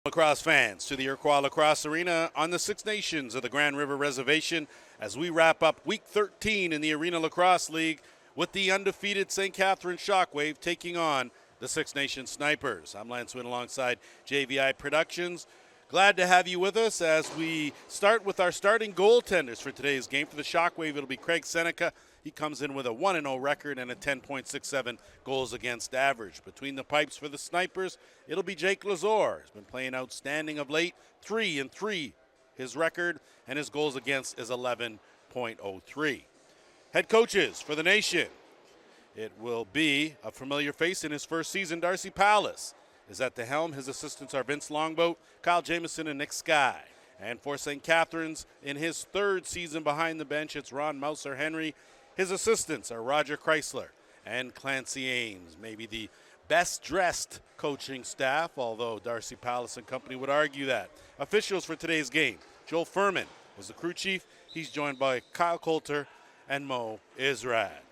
Lacrosse fans to the Iroquois Lacrosse Arena on the Six Nations of the Grand River Reservation as we wrap up Week 13 in the Arena Lacrosse League with the undefeated St. Catharines Shockwave taking on the Six Nations Snipers. I'm Lance Wynn alongside JVI Productions. Glad to have you with us as we start with our starting goaltenders for today's game. For the Shockwave, it'll be Craig Seneca. He comes in with a 1-0 record and a 10.67 goals against average. Between the pipes for the Snipers, it'll be Jake Lazor. He's been playing outstanding of late, 3-3 his record, and his goals against is 11.03. Head coaches for the Nation, it will be a familiar face in his first season. Darcy Palace is at the helm. His assistants are Vince Longboat, Kyle Jamieson, and Nick Skye. And for St. Catharines, in his third season behind the bench, it's Ron Mouser Henry. His assistants are Roger Chrysler and Clancy Ames. Maybe the best-dressed coaching staff, although Darcy Palace and company would argue that. Officials for today's game, Joel Furman was the crew chief. He's joined by Kyle Coulter and Mo Israd.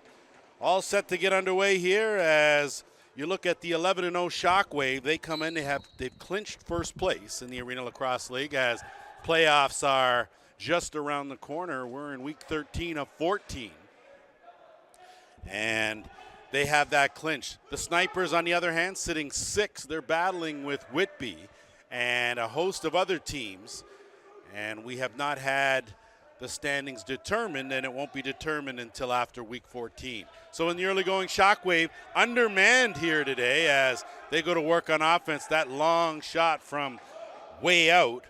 All set to get underway here as you look at the 11-0 Shockwave. They come in, they've clinched first place in the Arena Lacrosse League as playoffs are just around the corner. We're in week 13 of 14. And they have that clinched. The Snipers, on the other hand, sitting 6th. They're battling with Whitby and a host of other teams. And we have not had the standings determined, and it won't be determined until after week 14. So in the early going, Shockwave undermanned here today as they go to work on offense. That long shot from way out,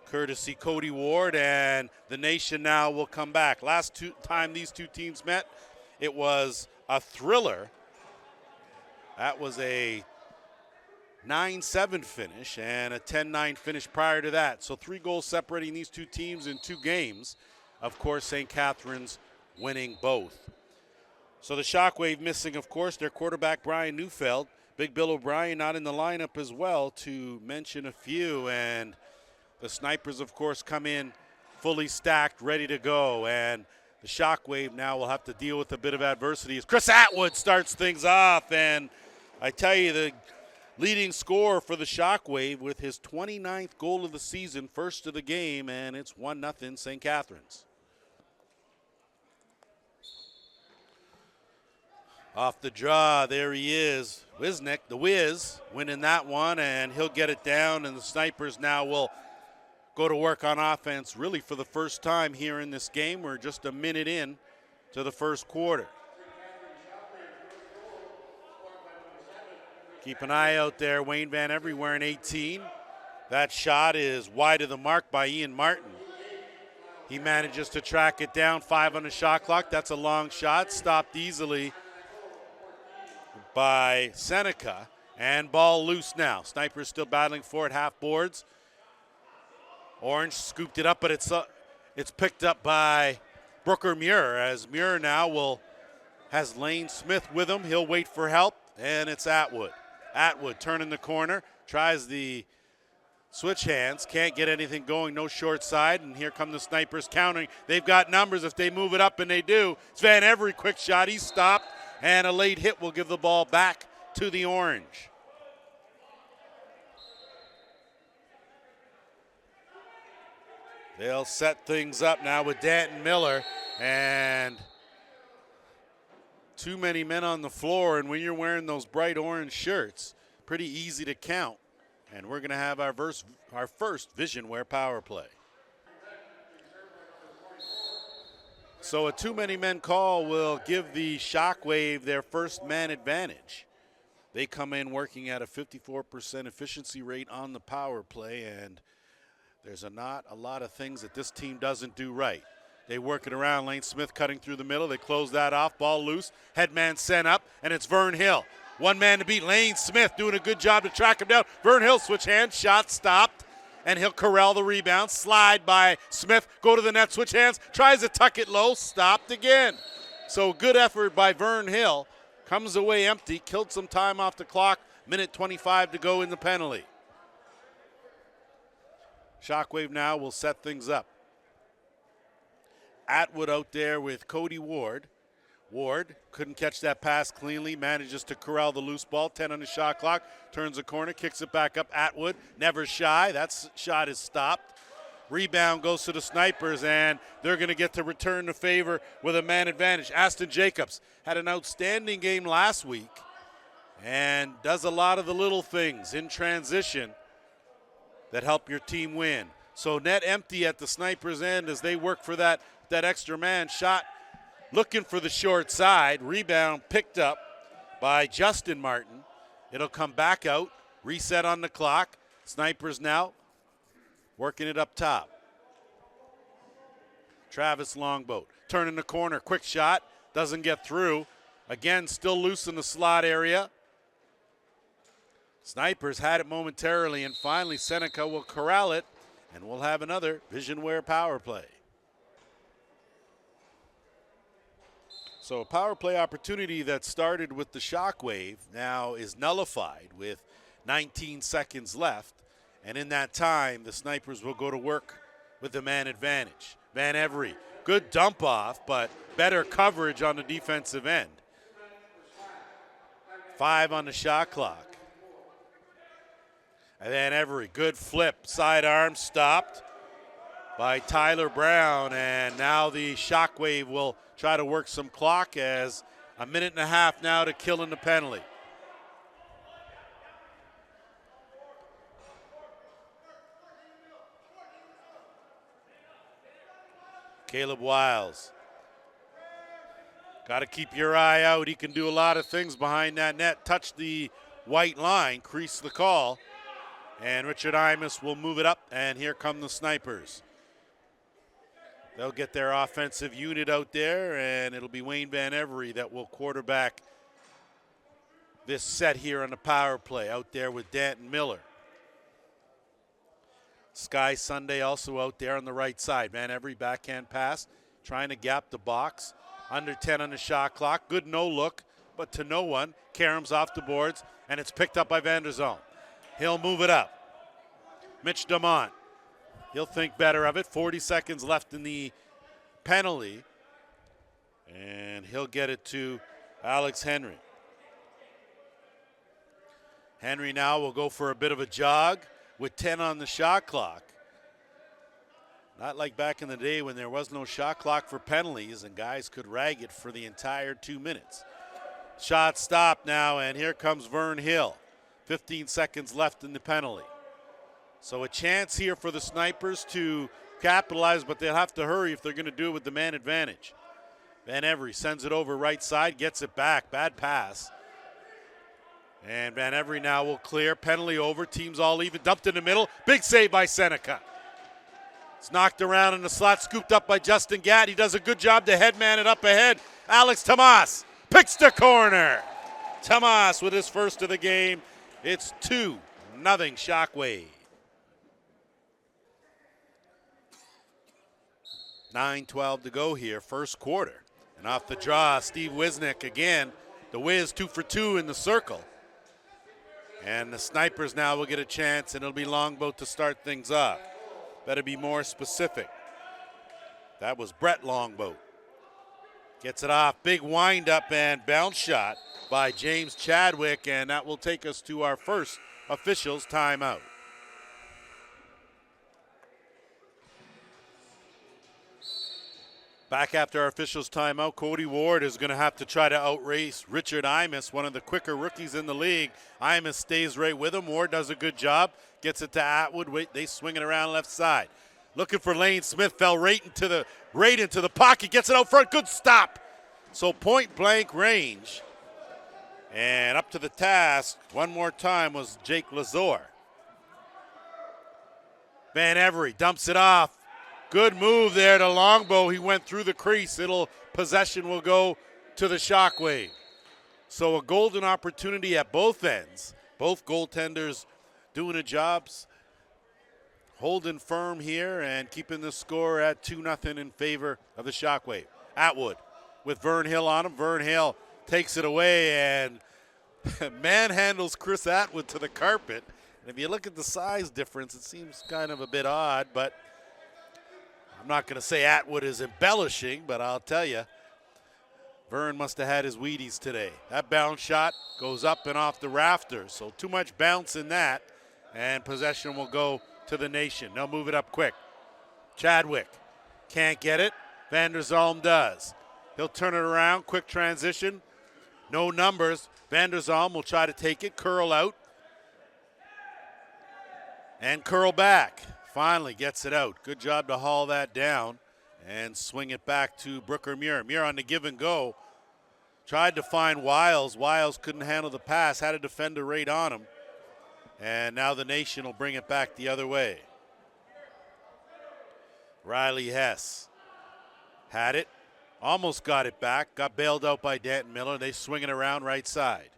courtesy Cody Ward, and the Nation now will come back. Last time these two teams met, it was a thriller. That was a 9-7 finish and a 10-9 finish prior to that. So 3 goals separating these two teams in 2 games. Of course, St. Catharines winning both. So the Shockwave missing, of course, their quarterback Brian Neufeld. Big Bill O'Brien not in the lineup as well, to mention a few. And the Snipers, of course, come in fully stacked, ready to go. And the Shockwave now will have to deal with a bit of adversity as Chris Atwood starts things off. And I tell you, the leading scorer for the Shockwave with his 29th goal of the season, first of the game, and it's 1-0 St. Catharines. Off the draw, there he is. Wisnick, the Wiz, winning that one, and he'll get it down, and the Snipers now will go to work on offense really for the first time here in this game. We're just a minute in to the first quarter. Keep an eye out there. Wayne Van Everywhere in 18. That shot is wide of the mark by Ian Martin. He manages to track it down. 5 on the shot clock. That's a long shot. Stopped easily by Seneca. And ball loose now. Snipers still battling for it. Half boards. Orange scooped it up, but it's picked up by Brooker Muir, as Muir now has Lane Smith with him. He'll wait for help, and it's Atwood. Atwood turning the corner, tries the switch hands, can't get anything going, no short side, and here come the Snipers countering. They've got numbers if they move it up, and they do. It's Van Every, quick shot, he's stopped, and a late hit will give the ball back to the Orange. They'll set things up now with Danton Miller, and too many men on the floor, and when you're wearing those bright orange shirts, pretty easy to count. And we're going to have our first Vision Wear power play. So a too many men call will give the Shockwave their first man advantage. They come in working at a 54% efficiency rate on the power play, and there's not a lot of things that this team doesn't do right. They work it around. Lane Smith cutting through the middle. They close that off. Ball loose. Headman sent up, and it's Vern Hill. One man to beat. Lane Smith doing a good job to track him down. Vern Hill switch hands. Shot stopped, and he'll corral the rebound. Slide by Smith. Go to the net. Switch hands. Tries to tuck it low. Stopped again. So good effort by Vern Hill. Comes away empty. Killed some time off the clock. Minute 25 to go in the penalty. Shockwave now will set things up. Atwood out there with Cody Ward. Ward couldn't catch that pass cleanly, manages to corral the loose ball. 10 on the shot clock, turns the corner, kicks it back up. Atwood, never shy. That shot is stopped. Rebound goes to the Snipers, and they're going to get to return the favor with a man advantage. Aston Jacobs had an outstanding game last week and does a lot of the little things in transition that help your team win. So net empty at the Snipers' end as they work for that extra man. Shot looking for the short side. Rebound picked up by Justin Martin. It'll come back out. Reset on the clock. Snipers now working it up top. Travis Longboat turning the corner. Quick shot. Doesn't get through. Again, still loose in the slot area. Snipers had it momentarily, and finally Seneca will corral it, and we'll have another Visionware power play. So a power play opportunity that started with the Shockwave now is nullified with 19 seconds left. And in that time, the Snipers will go to work with the man advantage. Van Every, good dump off, but better coverage on the defensive end. 5 on the shot clock. And Van Every, good flip, sidearm, stopped by Tyler Brown. And now the Shockwave will try to work some clock as a minute and a half now to kill in the penalty. Caleb Wiles. Got to keep your eye out. He can do a lot of things behind that net. Touch the white line, crease the call. And Richard Imus will move it up, and here come the Snipers. They'll get their offensive unit out there, and it'll be Wayne Van Every that will quarterback this set here on the power play out there with Danton Miller. Sky Sunday also out there on the right side. Van Every backhand pass, trying to gap the box. Under 10 on the shot clock. Good no look, but to no one. Karams off the boards, and it's picked up by Van der Zoom. He'll move it up. Mitch Damont. He'll think better of it. 40 seconds left in the penalty. And he'll get it to Alex Henry. Henry now will go for a bit of a jog with 10 on the shot clock. Not like back in the day when there was no shot clock for penalties and guys could rag it for the entire 2 minutes. Shot stopped now, and here comes Vern Hill. 15 seconds left in the penalty. So a chance here for the Snipers to capitalize, but they'll have to hurry if they're going to do it with the man advantage. Van Every sends it over right side, gets it back. Bad pass. And Van Every now will clear. Penalty over. Team's all even. Dumped in the middle. Big save by Seneca. It's knocked around in the slot, scooped up by Justin Gatt. He does a good job to headman it up ahead. Alex Tomas picks the corner. Tomas with his first of the game. It's 2-0 Shockwave. 9:12 to go here, first quarter. And off the draw, Steve Wisnick again. The Wiz 2 for 2 in the circle. And the Snipers now will get a chance, and it'll be Longboat to start things off. Better be more specific. That was Brett Longboat. Gets it off. Big windup and bounce shot by James Chadwick, and that will take us to our first officials timeout. Back after our officials timeout, Cody Ward is going to have to try to outrace Richard Imus, one of the quicker rookies in the league. Imus stays right with him. Ward does a good job. Gets it to Atwood. They swing it around left side. Looking for Lane Smith. Fell right into the pocket. Gets it out front. Good stop. So point blank range. And up to the task one more time was Jake Lazor. Van Every dumps it off. Good move there to Longbow. He went through the crease. Possession will go to the Shockwave. So a golden opportunity at both ends. Both goaltenders doing a job, holding firm here and keeping the score at 2-0 in favor of the Shockwave. Atwood with Vern Hill on him. Vern Hill takes it away and manhandles Chris Atwood to the carpet. And if you look at the size difference, it seems kind of a bit odd, but I'm not going to say Atwood is embellishing, but I'll tell you, Vern must have had his Wheaties today. That bounce shot goes up and off the rafters, so too much bounce in that, and possession will go to the Nation. They'll move it up quick. Chadwick can't get it. Van der Zalm does. He'll turn it around, quick transition. No numbers. Van der Zalm will try to take it, curl out, and curl back. Finally gets it out. Good job to haul that down and swing it back to Brooker Muir. Muir on the give and go. Tried to find Wiles. Wiles couldn't handle the pass, had a defender right on him. And now the Nation will bring it back the other way. Riley Hess had it, almost got it back, got bailed out by Danton Miller. They swing it around right side.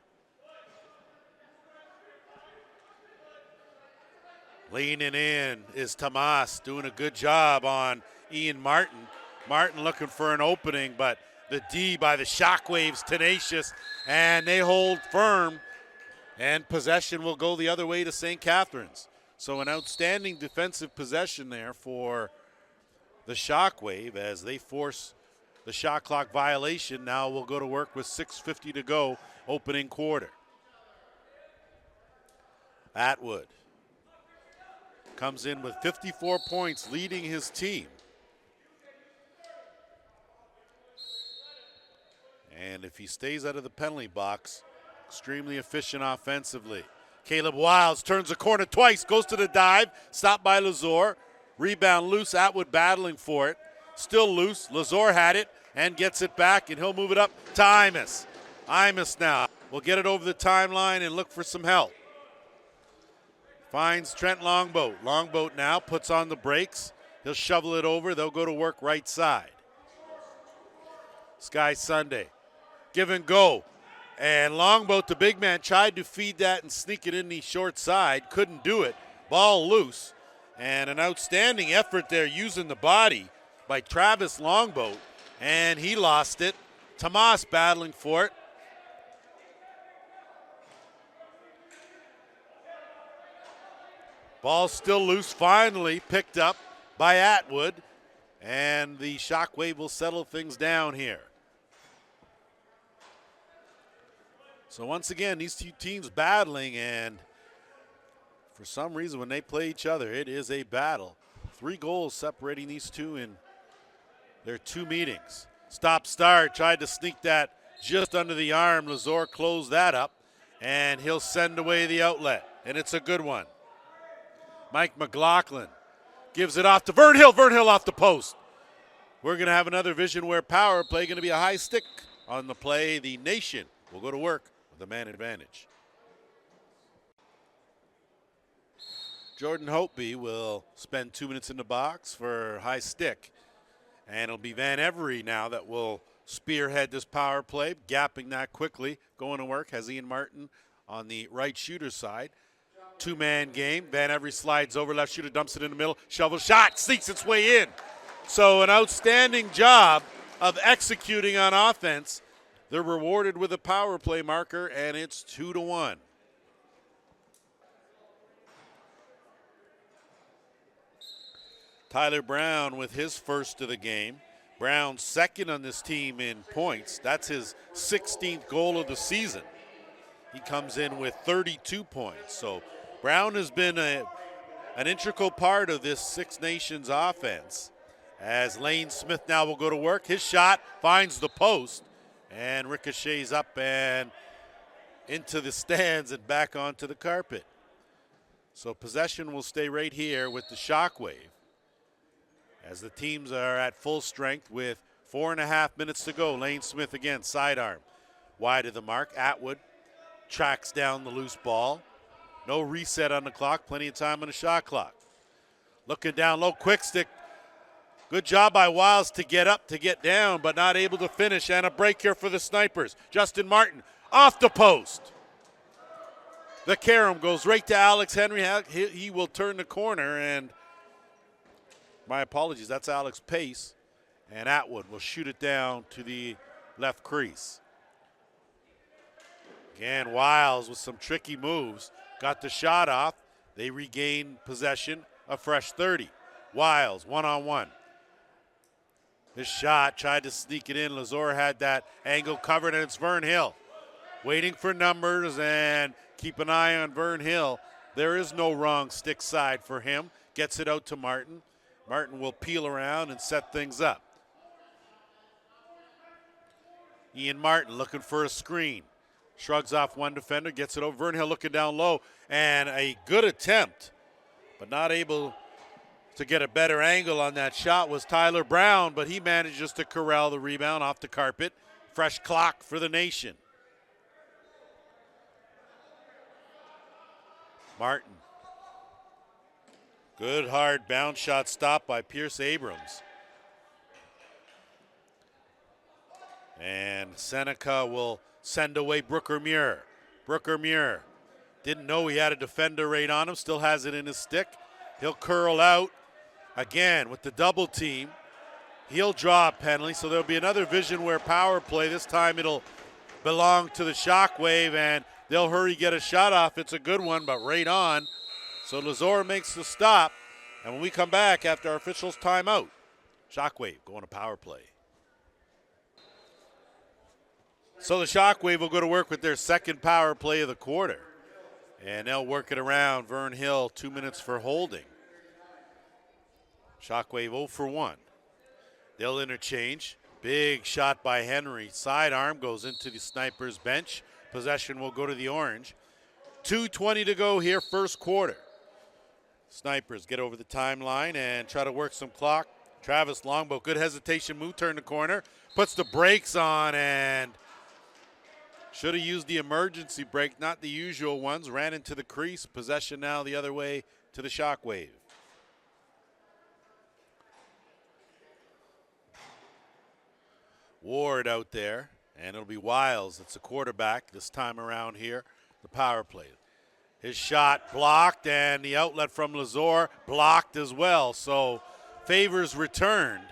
Leaning in is Tomas, doing a good job on Ian Martin. Martin looking for an opening, but the D by the Shockwave's tenacious, and they hold firm, and possession will go the other way to St. Catharines. So an outstanding defensive possession there for the Shockwave as they force the shot clock violation. Now we'll go to work with 6:50 to go, opening quarter. Atwood comes in with 54 points, leading his team. And if he stays out of the penalty box, extremely efficient offensively. Caleb Wiles turns the corner twice, goes to the dive, stopped by Lazor. Rebound loose, Atwood battling for it. Still loose, Lazor had it and gets it back, and he'll move it up to Imus. Imus now will get it over the timeline and look for some help. Finds Trent Longboat. Longboat now puts on the brakes. He'll shovel it over. They'll go to work right side. Sky Sunday. Give and go. And Longboat, the big man, tried to feed that and sneak it in the short side. Couldn't do it. Ball loose. And an outstanding effort there using the body by Travis Longboat. And he lost it. Tomas battling for it. Ball still loose, finally picked up by Atwood. And the Shockwave will settle things down here. So once again, these two teams battling, and for some reason when they play each other, it is a battle. 3 goals separating these two in their 2 meetings. Stop start, tried to sneak that just under the arm. Lazor closed that up, and he'll send away the outlet, and it's a good one. Mike McLaughlin gives it off to Vernhill. Vernhill off the post. We're going to have another Visionware power play. Going to be a high stick on the play. The Nation will go to work with the man advantage. Jordan Hopeby will spend 2 minutes in the box for high stick. And it'll be Van Every now that will spearhead this power play, gapping that quickly. Going to work has Ian Martin on the right shooter side. 2-man game. Van Every slides over, left shooter dumps it in the middle. Shovel shot, sneaks its way in. So an outstanding job of executing on offense. They're rewarded with a power play marker, and it's 2-1. Tyler Brown with his first of the game. Brown second on this team in points. That's his 16th goal of the season. He comes in with 32 points. So Brown has been an integral part of this Six Nations offense. As Lane Smith now will go to work. His shot finds the post and ricochets up and into the stands and back onto the carpet. So possession will stay right here with the Shockwave as the teams are at full strength with 4.5 minutes to go. Lane Smith again, sidearm. Wide of the mark. Atwood tracks down the loose ball. No reset on the clock. Plenty of time on the shot clock. Looking down low, quick stick. Good job by Wiles to get up, to get down, but not able to finish. And a break here for the Snipers. Justin Martin off the post. The carom goes right to Alex Henry. He will turn the corner, and my apologies, that's Alex Pace. And Atwood will shoot it down to the left crease. Again, Wiles with some tricky moves. Got the shot off. They regain possession, a fresh 30. Wiles, one-on-one. His shot, tried to sneak it in. Lazor had that angle covered, and it's Vern Hill. Waiting for numbers, and keep an eye on Vern Hill. There is no wrong stick side for him. Gets it out to Martin. Martin will peel around and set things up. Ian Martin looking for a screen. Shrugs off one defender, gets it over. Vern Hill looking down low, and a good attempt, but not able to get a better angle on that shot was Tyler Brown, but he manages to corral the rebound off the carpet. Fresh clock for the nation. Martin. Good hard bounce shot stop by Pierce Abrams. And Seneca will send away Brooker Muir. Brooker Muir didn't know he had a defender right on him, still has it in his stick. He'll curl out again with the double team. He'll draw a penalty, so there'll be another Vision Ware power play. This time it'll belong to the Shockwave, and they'll hurry get a shot off. It's a good one, but right on. So Lazor makes the stop, and when we come back after our officials' timeout, Shockwave going to power play. So the Shockwave will go to work with their second power play of the quarter. And they'll work it around. Vern Hill, 2 minutes for holding. Shockwave 0 for 1. They'll interchange. Big shot by Henry. Sidearm goes into the Snipers bench. Possession will go to the Orange. 2:20 to go here, first quarter. Snipers get over the timeline and try to work some clock. Travis Longboat, good hesitation move, turn the corner. Puts the brakes on and should have used the emergency brake, not the usual ones. Ran into the crease. Possession now the other way to the Shockwave. Ward out there, and it'll be Wiles. It's a quarterback this time around here, the power play. His shot blocked, and the outlet from Lazor blocked as well. So favors returned.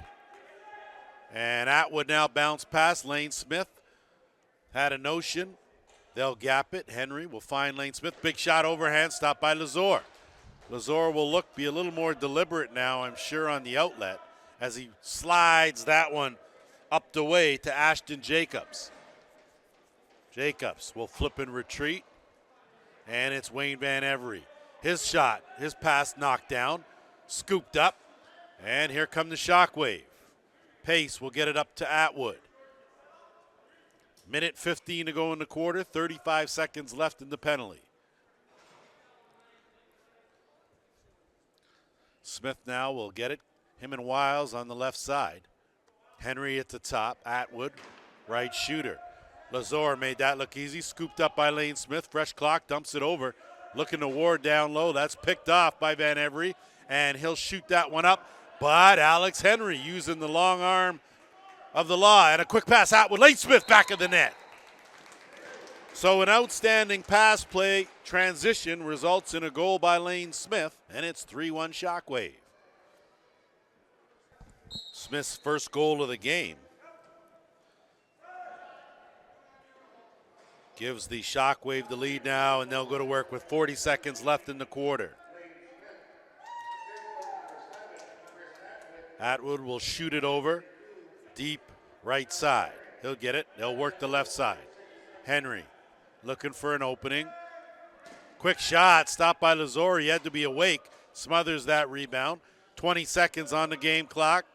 And Atwood now bounce past Lane Smith. Had a notion. They'll gap it. Henry will find Lane Smith. Big shot overhand, stopped by Lazor. Lazor will be a little more deliberate now, I'm sure, on the outlet as he slides that one up the way to Ashton Jacobs. Jacobs will flip and retreat, and it's Wayne Van Every. His shot, his pass knocked down, scooped up, and here come the Shockwave. Pace will get it up to Atwood. Minute 15 to go in the quarter, 35 seconds left in the penalty. Smith now will get it. Him and Wiles on the left side. Henry at the top. Atwood, right shooter. Lazor made that look easy. Scooped up by Lane Smith. Fresh clock, dumps it over. Looking to Ward down low. That's picked off by Van Every. And he'll shoot that one up. But Alex Henry using the long arm of the law. And a quick pass out with Lane Smith back of the net. So an outstanding pass play transition results in a goal by Lane Smith. And it's 3-1 Shockwave. Smith's first goal of the game. Gives the Shockwave the lead now, and they'll go to work with 40 seconds left in the quarter. Atwood will shoot it over. Deep right side. He'll get it. They'll work the left side. Henry looking for an opening. Quick shot. Stopped by Lazor. He had to be awake. Smothers that rebound. 20 seconds on the game clock.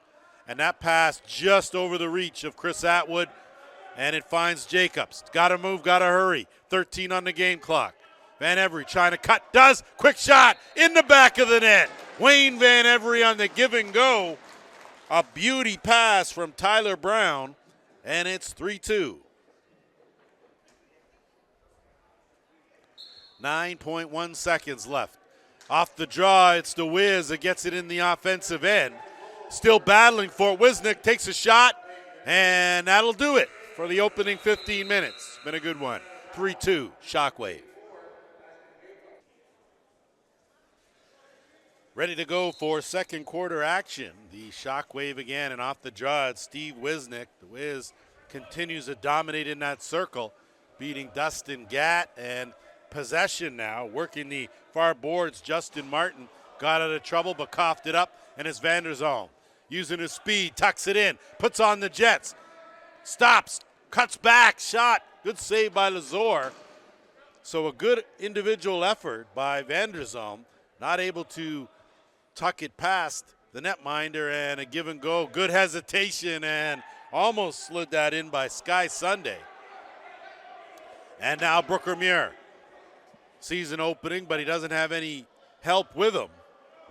And that pass just over the reach of Chris Atwood. And it finds Jacobs. Got to move. Got to hurry. 13 on the game clock. Van Every trying to cut. Does. Quick shot in the back of the net. Wayne Van Every on the give and go. A beauty pass from Tyler Brown, and it's 3-2. 9.1 seconds left. Off the draw, it's the Wiz that gets it in the offensive end. Still battling for it. Wisnick takes a shot, and that'll do it for the opening 15 minutes. Been a good one. 3-2, Shockwave. Ready to go for second quarter action. The Shockwave again, and off the draw, it's Steve Wisnick. The Wiz continues to dominate in that circle, beating Dustin Gatt, and possession now, working the far boards. Justin Martin got out of trouble but coughed it up, and it's Van der Zalm. using his speed, tucks it in, puts on the Jets, stops, cuts back, shot. Good save by Lazor. So a good individual effort by Vanderzalm, not able to tuck it past the netminder, and a give and go. Good hesitation and almost slid that in by Sky Sunday. And now Brooker Muir sees an opening, but he doesn't have any help with him.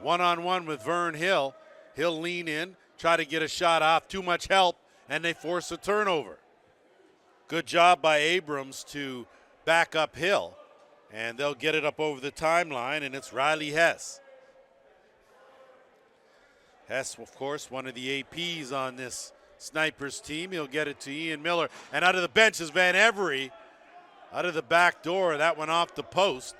One-on-one with Vern Hill. He'll lean in, try to get a shot off. Too much help, and they force a turnover. Good job by Abrams to back up Hill, and they'll get it up over the timeline, and it's Riley Hess. Hess, of course, one of the APs on this Snipers team. He'll get it to Ian Miller, and out of the bench is Van Every. Out of the back door, that went off the post,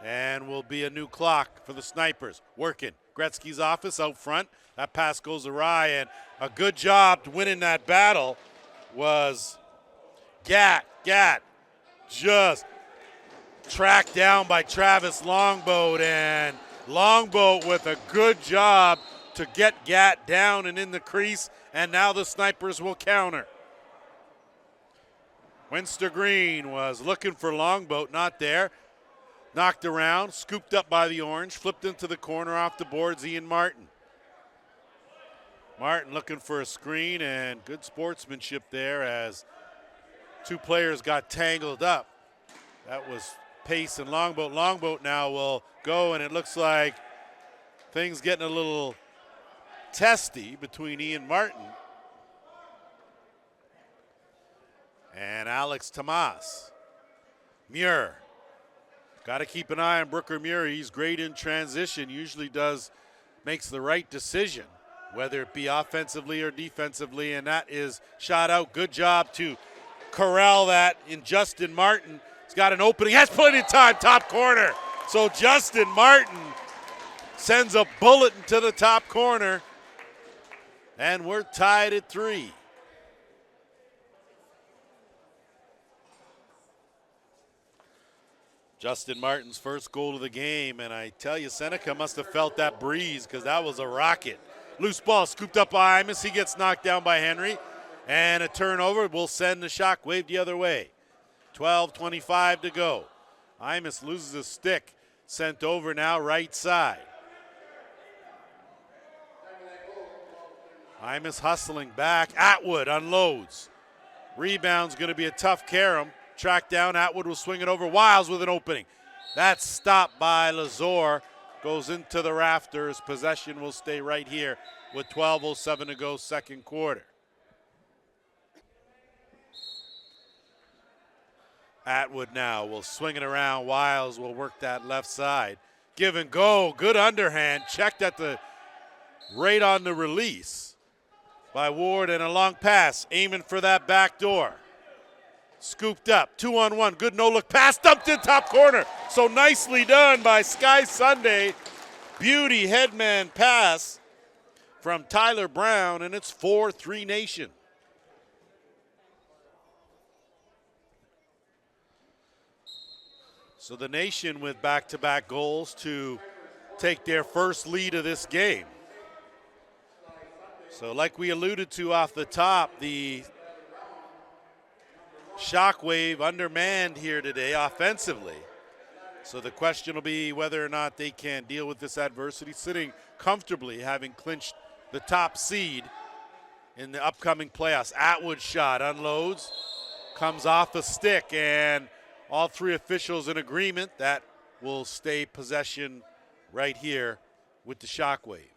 and will be a new clock for the Snipers. Working. Gretzky's office out front. That pass goes awry, and a good job to winning that battle was Gat. Gat just tracked down by Travis Longboat, and Longboat with a good job to get Gat down and in the crease, and now the Snipers will counter. Winster Green was looking for Longboat, not there. Knocked around, scooped up by the Orange, flipped into the corner off the boards, Ian Martin. Martin looking for a screen, and good sportsmanship there as two players got tangled up. That was Pace and Longboat. Longboat now will go, and it looks like things getting a little testy between Ian Martin and Alex Tomas. Muir. Got to keep an eye on Brooker Muir. He's great in transition, usually makes the right decision, whether it be offensively or defensively, and that is shot out. Good job to corral that in Justin Martin. He's got an opening, has plenty of time, top corner. So Justin Martin sends a bullet into the top corner, and we're tied at 3. Justin Martin's first goal of the game, and I tell you, Seneca must have felt that breeze because that was a rocket. Loose ball scooped up by Imus. He gets knocked down by Henry, and a turnover will send the Shockwave the other way. 12:25 to go. Imus loses a stick, sent over now right side. Imus hustling back. Atwood unloads. Rebound's going to be a tough carom. Tracked down, Atwood will swing it over. Wiles with an opening. That's stopped by Lazor. Goes into the rafters. Possession will stay right here with 12:07 to go, second quarter. Atwood now will swing it around. Wiles will work that left side. Give and go. Good underhand. Checked at the right on the release by Ward, and a long pass. Aiming for that back door. Scooped up, 2-on-1, good no-look pass, dumped in top corner. So nicely done by Sky Sunday. Beauty headman pass from Tyler Brown, and it's 4-3 Nation. So the Nation with back-to-back goals to take their first lead of this game. So like we alluded to off the top, the Shockwave undermanned here today offensively. So the question will be whether or not they can deal with this adversity, sitting comfortably, having clinched the top seed in the upcoming playoffs. Atwood shot, unloads, comes off the stick, and all three officials in agreement that will stay possession right here with the Shockwave.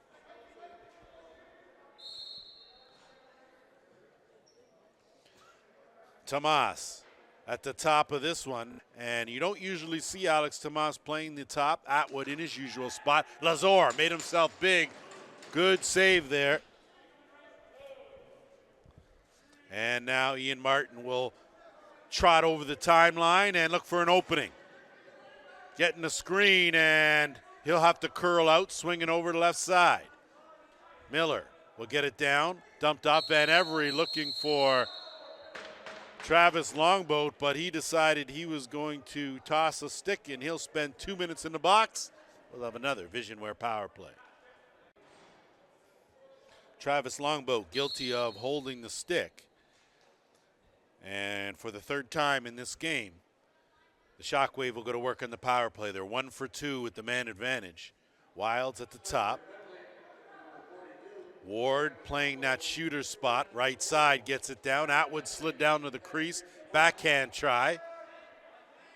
Tomas at the top of this one, and you don't usually see Alex Tomas playing the top. Atwood in his usual spot. Lazor made himself big. Good save there. And now Ian Martin will trot over the timeline and look for an opening. Getting the screen, and he'll have to curl out, swinging over the left side. Miller will get it down. Dumped off Van Every looking for Travis Longboat, but he decided he was going to toss a stick, and he'll spend 2 minutes in the box. We'll have another Visionware power play. Travis Longboat guilty of holding the stick. And for the third time in this game, the Shockwave will go to work on the power play. They're 1 for 2 with the man advantage. Wilds at the top. Ward playing that shooter spot. Right side gets it down. Atwood slid down to the crease. Backhand try.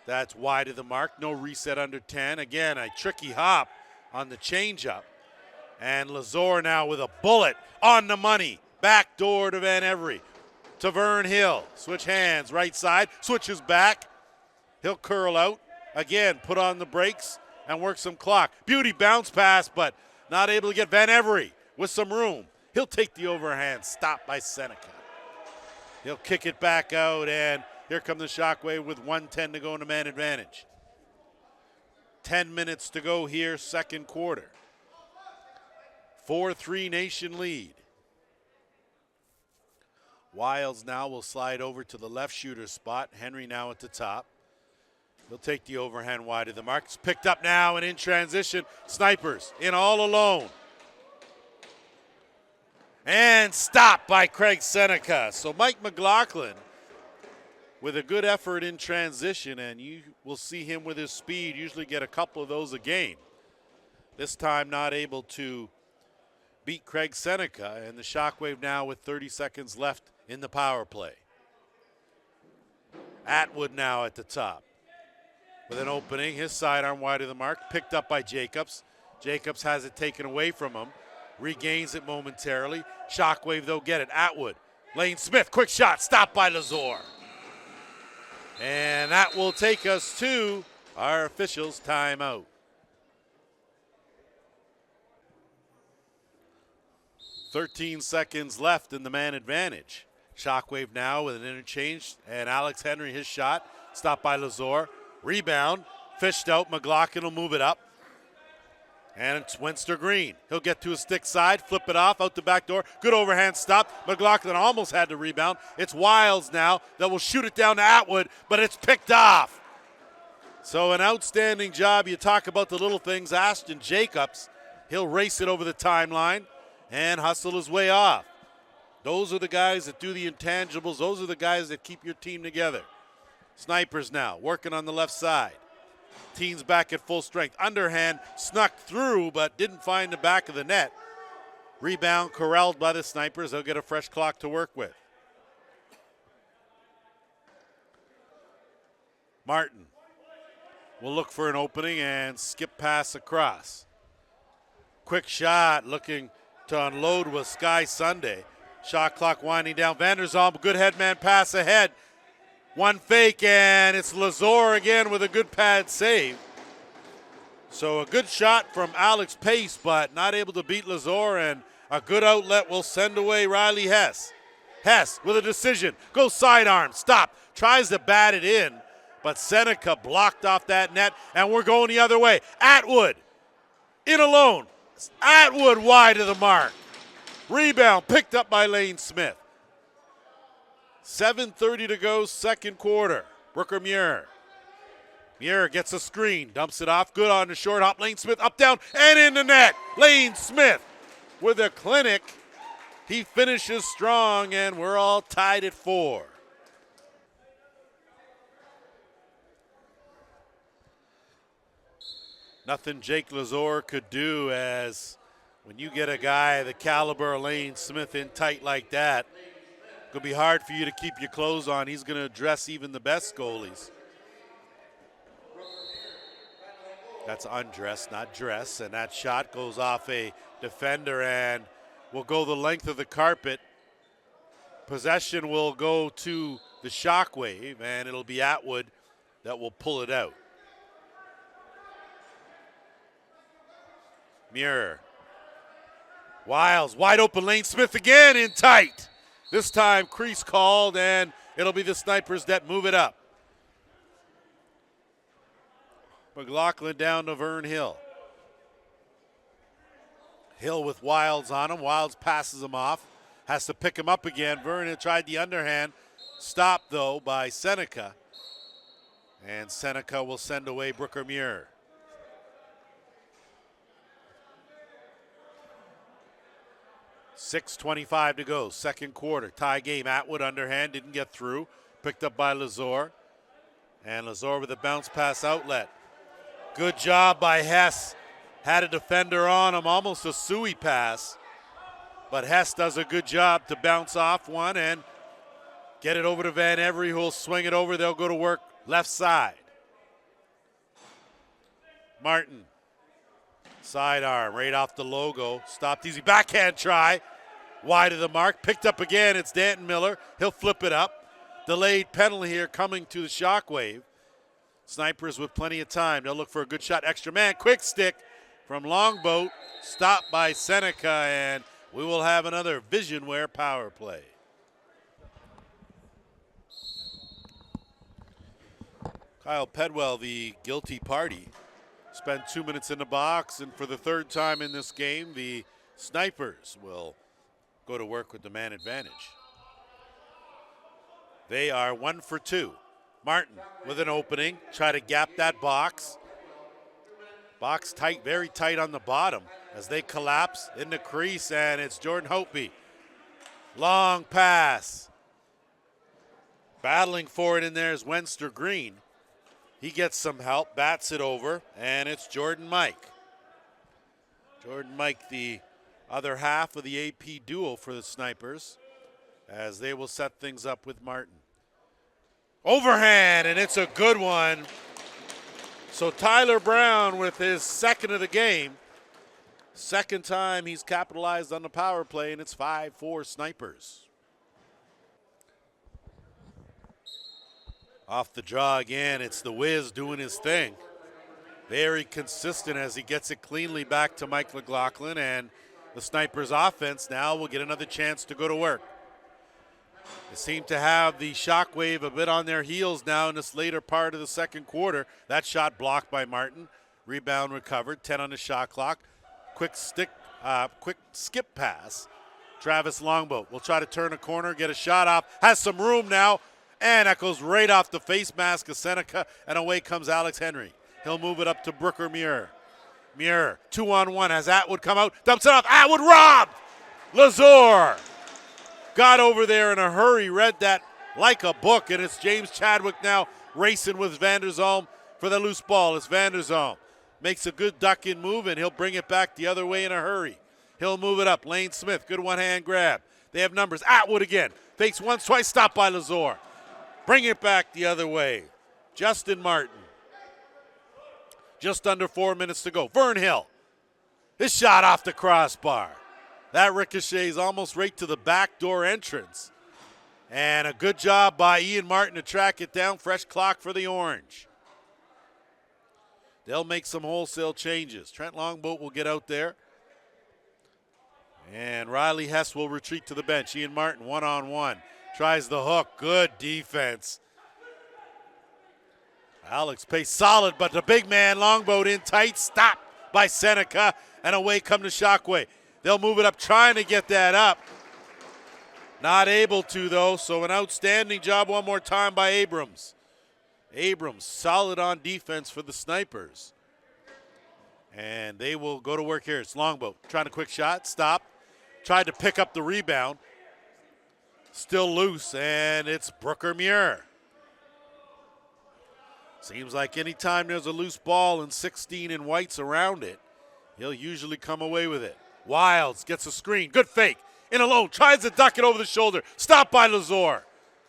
That's wide of the mark. No reset under 10. Again, a tricky hop on the changeup. And Lazor now with a bullet on the money. Back door to Van Every. To Vern Hill. Switch hands. Right side. Switches back. He'll curl out. Again, put on the brakes and work some clock. Beauty bounce pass, but not able to get Van Every with some room. He'll take the overhand. Stopped by Seneca. He'll kick it back out, and here come the Shockwave with 1:10 to go in the man advantage. 10 minutes to go here, second quarter. 4-3 Nation lead. Wilds now will slide over to the left shooter spot. Henry now at the top. He'll take the overhand wide of the mark. It's picked up now and in transition. Snipers in all alone. And stopped by Craig Seneca. So Mike McLaughlin with a good effort in transition, and you will see him with his speed usually get a couple of those a game. This time not able to beat Craig Seneca, and the Shockwave now with 30 seconds left in the power play. Atwood now at the top with an opening. His sidearm wide of the mark, picked up by Jacobs. Jacobs has it taken away from him. Regains it momentarily. Shockwave, though, get it. Atwood. Lane Smith, quick shot, stopped by Lazor. And that will take us to our officials' timeout. "13 seconds left in the man advantage. Shockwave now with an interchange, and Alex Henry, his shot, stopped by Lazor. Rebound, fished out. McLaughlin will move it up. And it's Wenster Green. He'll get to his stick side, flip it off, out the back door. Good overhand stop. McLaughlin almost had the rebound. It's Wilds now that will shoot it down to Atwood, but it's picked off. So an outstanding job. You talk about the little things. Ashton Jacobs, he'll race it over the timeline and hustle his way off. Those are the guys that do the intangibles. Those are the guys that keep your team together. Snipers now working on the left side. Teams back at full strength. Underhand snuck through, but didn't find the back of the net. Rebound corralled by the Snipers. They'll get a fresh clock to work with. Martin will look for an opening and skip pass across. Quick shot, looking to unload with Sky Sunday. Shot clock winding down. Vanderzalm, good headman pass ahead. One fake, and it's Lazor again with a good pad save. So a good shot from Alex Pace, but not able to beat Lazor, and a good outlet will send away Riley Hess. Hess with a decision, goes sidearm, stop, tries to bat it in, but Seneca blocked off that net, and we're going the other way. Atwood in alone. Atwood wide of the mark. Rebound picked up by Lane Smith. 7:30 to go, second quarter. Brooker Muir. Muir gets a screen, dumps it off. Good on the short hop. Lane Smith up, down, and in the net. Lane Smith with a clinic. He finishes strong, and we're all tied at 4. Nothing Jake Lazor could do, as when you get a guy the caliber of Lane Smith in tight like that, it's going to be hard for you to keep your clothes on. He's going to address even the best goalies. That's undress, not dress, and that shot goes off a defender and will go the length of the carpet. Possession will go to the Shockwave, and it'll be Atwood that will pull it out. Muir. Wilds, wide open. Lane Smith again in tight. This time, crease called, and it'll be the Snipers that move it up. McLaughlin down to Vern Hill. Hill with Wilds on him. Wilds passes him off. Has to pick him up again. Vern tried the underhand. Stopped, though, by Seneca. And Seneca will send away Brooker Muir. 6:25 to go, second quarter. Tie game. Atwood underhand, didn't get through. Picked up by Lazor. And Lazor with a bounce pass outlet. Good job by Hess. Had a defender on him, almost a suey pass. But Hess does a good job to bounce off one and get it over to Van Every, who will swing it over. They'll go to work left side. Martin. Sidearm right off the logo. Stopped easy. Backhand try. Wide of the mark. Picked up again. It's Danton Miller. He'll flip it up. Delayed penalty here coming to the Shockwave. Snipers with plenty of time. They'll look for a good shot. Extra man. Quick stick from Longboat. Stopped by Seneca, and we will have another Visionware power play. Kyle Pedwell, the guilty party, spent 2 minutes in the box, and for the third time in this game, the Snipers will go to work with the man advantage. They are 1 for 2. Martin with an opening, try to gap that box. Box tight, very tight on the bottom as they collapse in the crease, and it's Jordan Hopey. Long pass. Battling for it in there is Wenster Green. He gets some help, bats it over, and it's Jordan Mike. Jordan Mike, the other half of the AP duo for the Snipers, as they will set things up with Martin. Overhand, and it's a good one. So Tyler Brown with his second of the game. Second time he's capitalized on the power play, and it's 5-4 Snipers. Off the draw again, it's the Wiz doing his thing. Very consistent as he gets it cleanly back to Mike McLaughlin, and the Snipers offense now will get another chance to go to work. They seem to have the Shockwave a bit on their heels now in this later part of the second quarter. That shot blocked by Martin. Rebound recovered, 10 on the shot clock. Quick skip pass. Travis Longboat will try to turn a corner, get a shot off. Has some room now, and that goes right off the face mask of Seneca, and away comes Alex Henry. He'll move it up to Brooker Muir. Muir, 2-on-1, has Atwood come out, dumps it off. Atwood robbed! Lazor got over there in a hurry, read that like a book, and it's James Chadwick now racing with Vanderzalm for the loose ball. It's Vanderzalm. Makes a good duck-in move, and he'll bring it back the other way in a hurry. He'll move it up. Lane Smith, good one-hand grab. They have numbers. Atwood again. Fakes once, twice, stopped by Lazor. Bring it back the other way. Justin Martin. Just under 4 minutes to go. Vern Hill. His shot off the crossbar. That ricochets almost right to the back door entrance. And a good job by Ian Martin to track it down. Fresh clock for the Orange. They'll make some wholesale changes. Trent Longboat will get out there. And Riley Hess will retreat to the bench. Ian Martin, one-on-one. Tries the hook. Good defense. Alex Pace solid, but the big man Longboat in tight. Stopped by Seneca. And away come the Shockwave. They'll move it up, trying to get that up. Not able to, though, so an outstanding job one more time by Abrams. Abrams, solid on defense for the Snipers. And they will go to work here. It's Longboat trying a quick shot, stop. Tried to pick up the rebound. Still loose, and it's Brooker Muir. Seems like anytime there's a loose ball and 16 in whites around it, he'll usually come away with it. Wilds gets a screen. Good fake. In alone. Tries to duck it over the shoulder. Stopped by Lazor.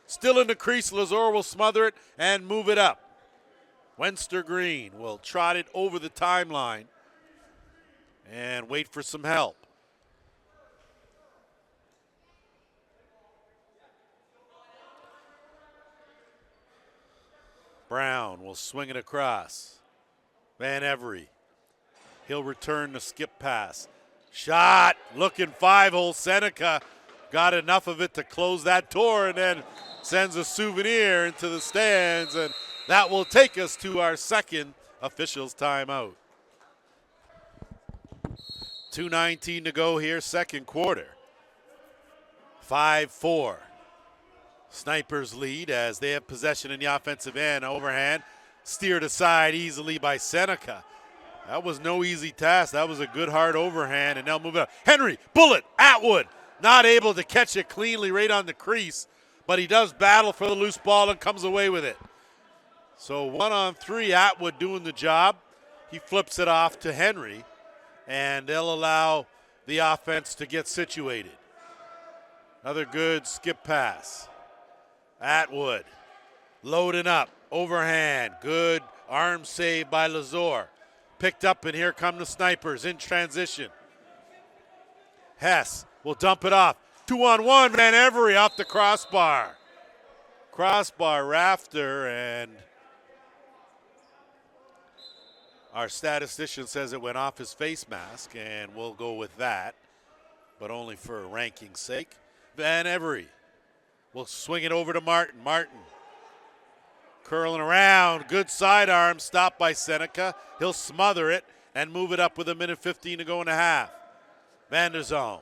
Still in the crease. Lazor will smother it and move it up. Wenster Green will trot it over the timeline and wait for some help. Brown will swing it across. Van Every. He'll return the skip pass. Shot, looking 5-hole. Seneca got enough of it to close that door and then sends a souvenir into the stands, and that will take us to our second officials timeout. 2:19 to go here, second quarter. 5-4. Snipers lead as they have possession in the offensive end. Overhand, steered aside easily by Seneca. That was no easy task. That was a good hard overhand, and they'll move it up. Henry, bullet, Atwood. Not able to catch it cleanly right on the crease, but he does battle for the loose ball and comes away with it. So 1-on-3, Atwood doing the job. He flips it off to Henry, and they'll allow the offense to get situated. Another good skip pass. Atwood loading up, overhand, good arm save by Lazor. Picked up, and here come the snipers in transition. Hess will dump it off. 2-on-1, Van Every off the crossbar. Crossbar rafter, and our statistician says it went off his face mask, and we'll go with that, but only for ranking's sake. Van Every will swing it over to Martin. Martin curling around, good sidearm, stopped by Seneca. He'll smother it and move it up with 1:15 to go in the half. Van der Zalm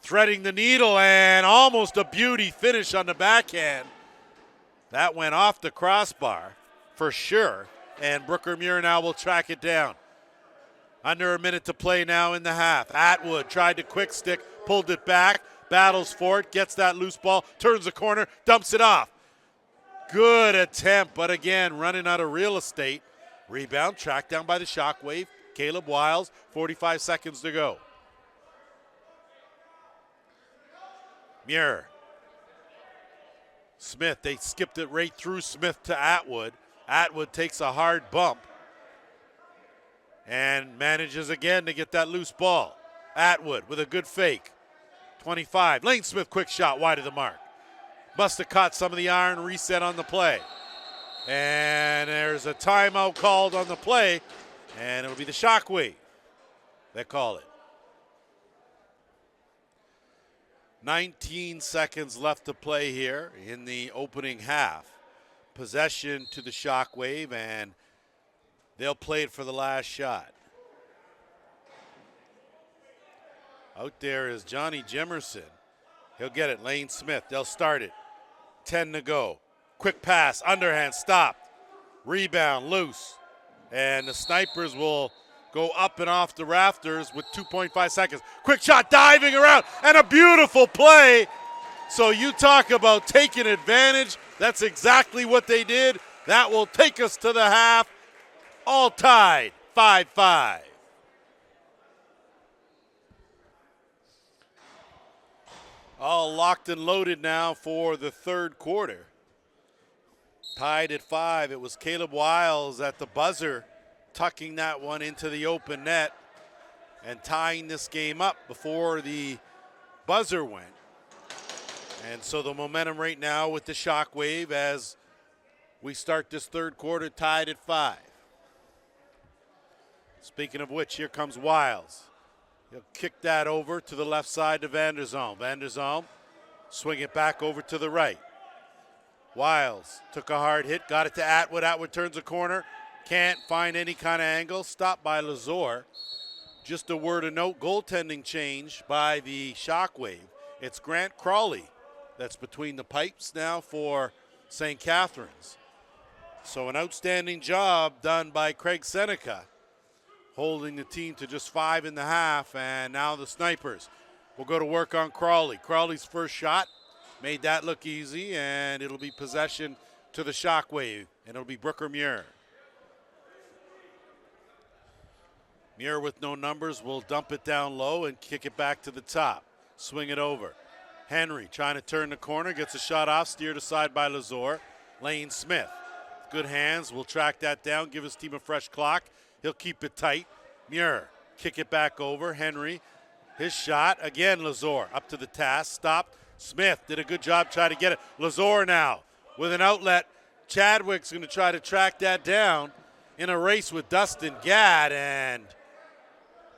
threading the needle, and almost a beauty finish on the backhand. That went off the crossbar for sure, and Brooker Muir now will track it down. Under a minute to play now in the half. Atwood tried to quick stick, pulled it back, battles for it, gets that loose ball, turns the corner, dumps it off. Good attempt, but again, running out of real estate. Rebound, tracked down by the Shockwave. Caleb Wiles, 45 seconds to go. Muir. Smith, they skipped it right through Smith to Atwood. Atwood takes a hard bump and manages again to get that loose ball. Atwood with a good fake. 25. Lane Smith, quick shot wide of the mark. Must have caught some of the iron, reset on the play. And there's a timeout called on the play, and it'll be the Shockwave that call it. 19 seconds left to play here in the opening half. Possession to the Shockwave, and they'll play it for the last shot. Out there is Johnny Jemerson. He'll get it. Lane Smith. They'll start it. 10 to go. Quick pass. Underhand. Stopped. Rebound. Loose. And the snipers will go up and off the rafters with 2.5 seconds. Quick shot. Diving around. And a beautiful play. So you talk about taking advantage. That's exactly what they did. That will take us to the half. All tied. 5-5. All locked and loaded now for the third quarter. Tied at 5. It was Caleb Wiles at the buzzer, tucking that one into the open net and tying this game up before the buzzer went. And so the momentum right now with the Shockwave as we start this third quarter tied at 5. Speaking of which, here comes Wiles. He'll kick that over to the left side to Van der Zalm. Van der Zalm swing it back over to the right. Wiles took a hard hit, got it to Atwood. Atwood turns a corner. Can't find any kind of angle. Stopped by Lazor. Just a word of note, goaltending change by the Shockwave. It's Grant Crawley that's between the pipes now for St. Catharines. So an outstanding job done by Craig Seneca, holding the team to just 5.5, and now the snipers will go to work on Crawley. Crawley's first shot made that look easy, and it'll be possession to the Shockwave, and it'll be Brooker Muir. Muir with no numbers will dump it down low and kick it back to the top. Swing it over. Henry trying to turn the corner, gets a shot off, steered aside by Lazor. Lane Smith, good hands, will track that down, give his team a fresh clock. He'll keep it tight. Muir, kick it back over. Henry, his shot. Again, Lazor up to the task. Stopped. Smith did a good job trying to get it. Lazor now with an outlet. Chadwick's going to try to track that down in a race with Dustin Gadd, and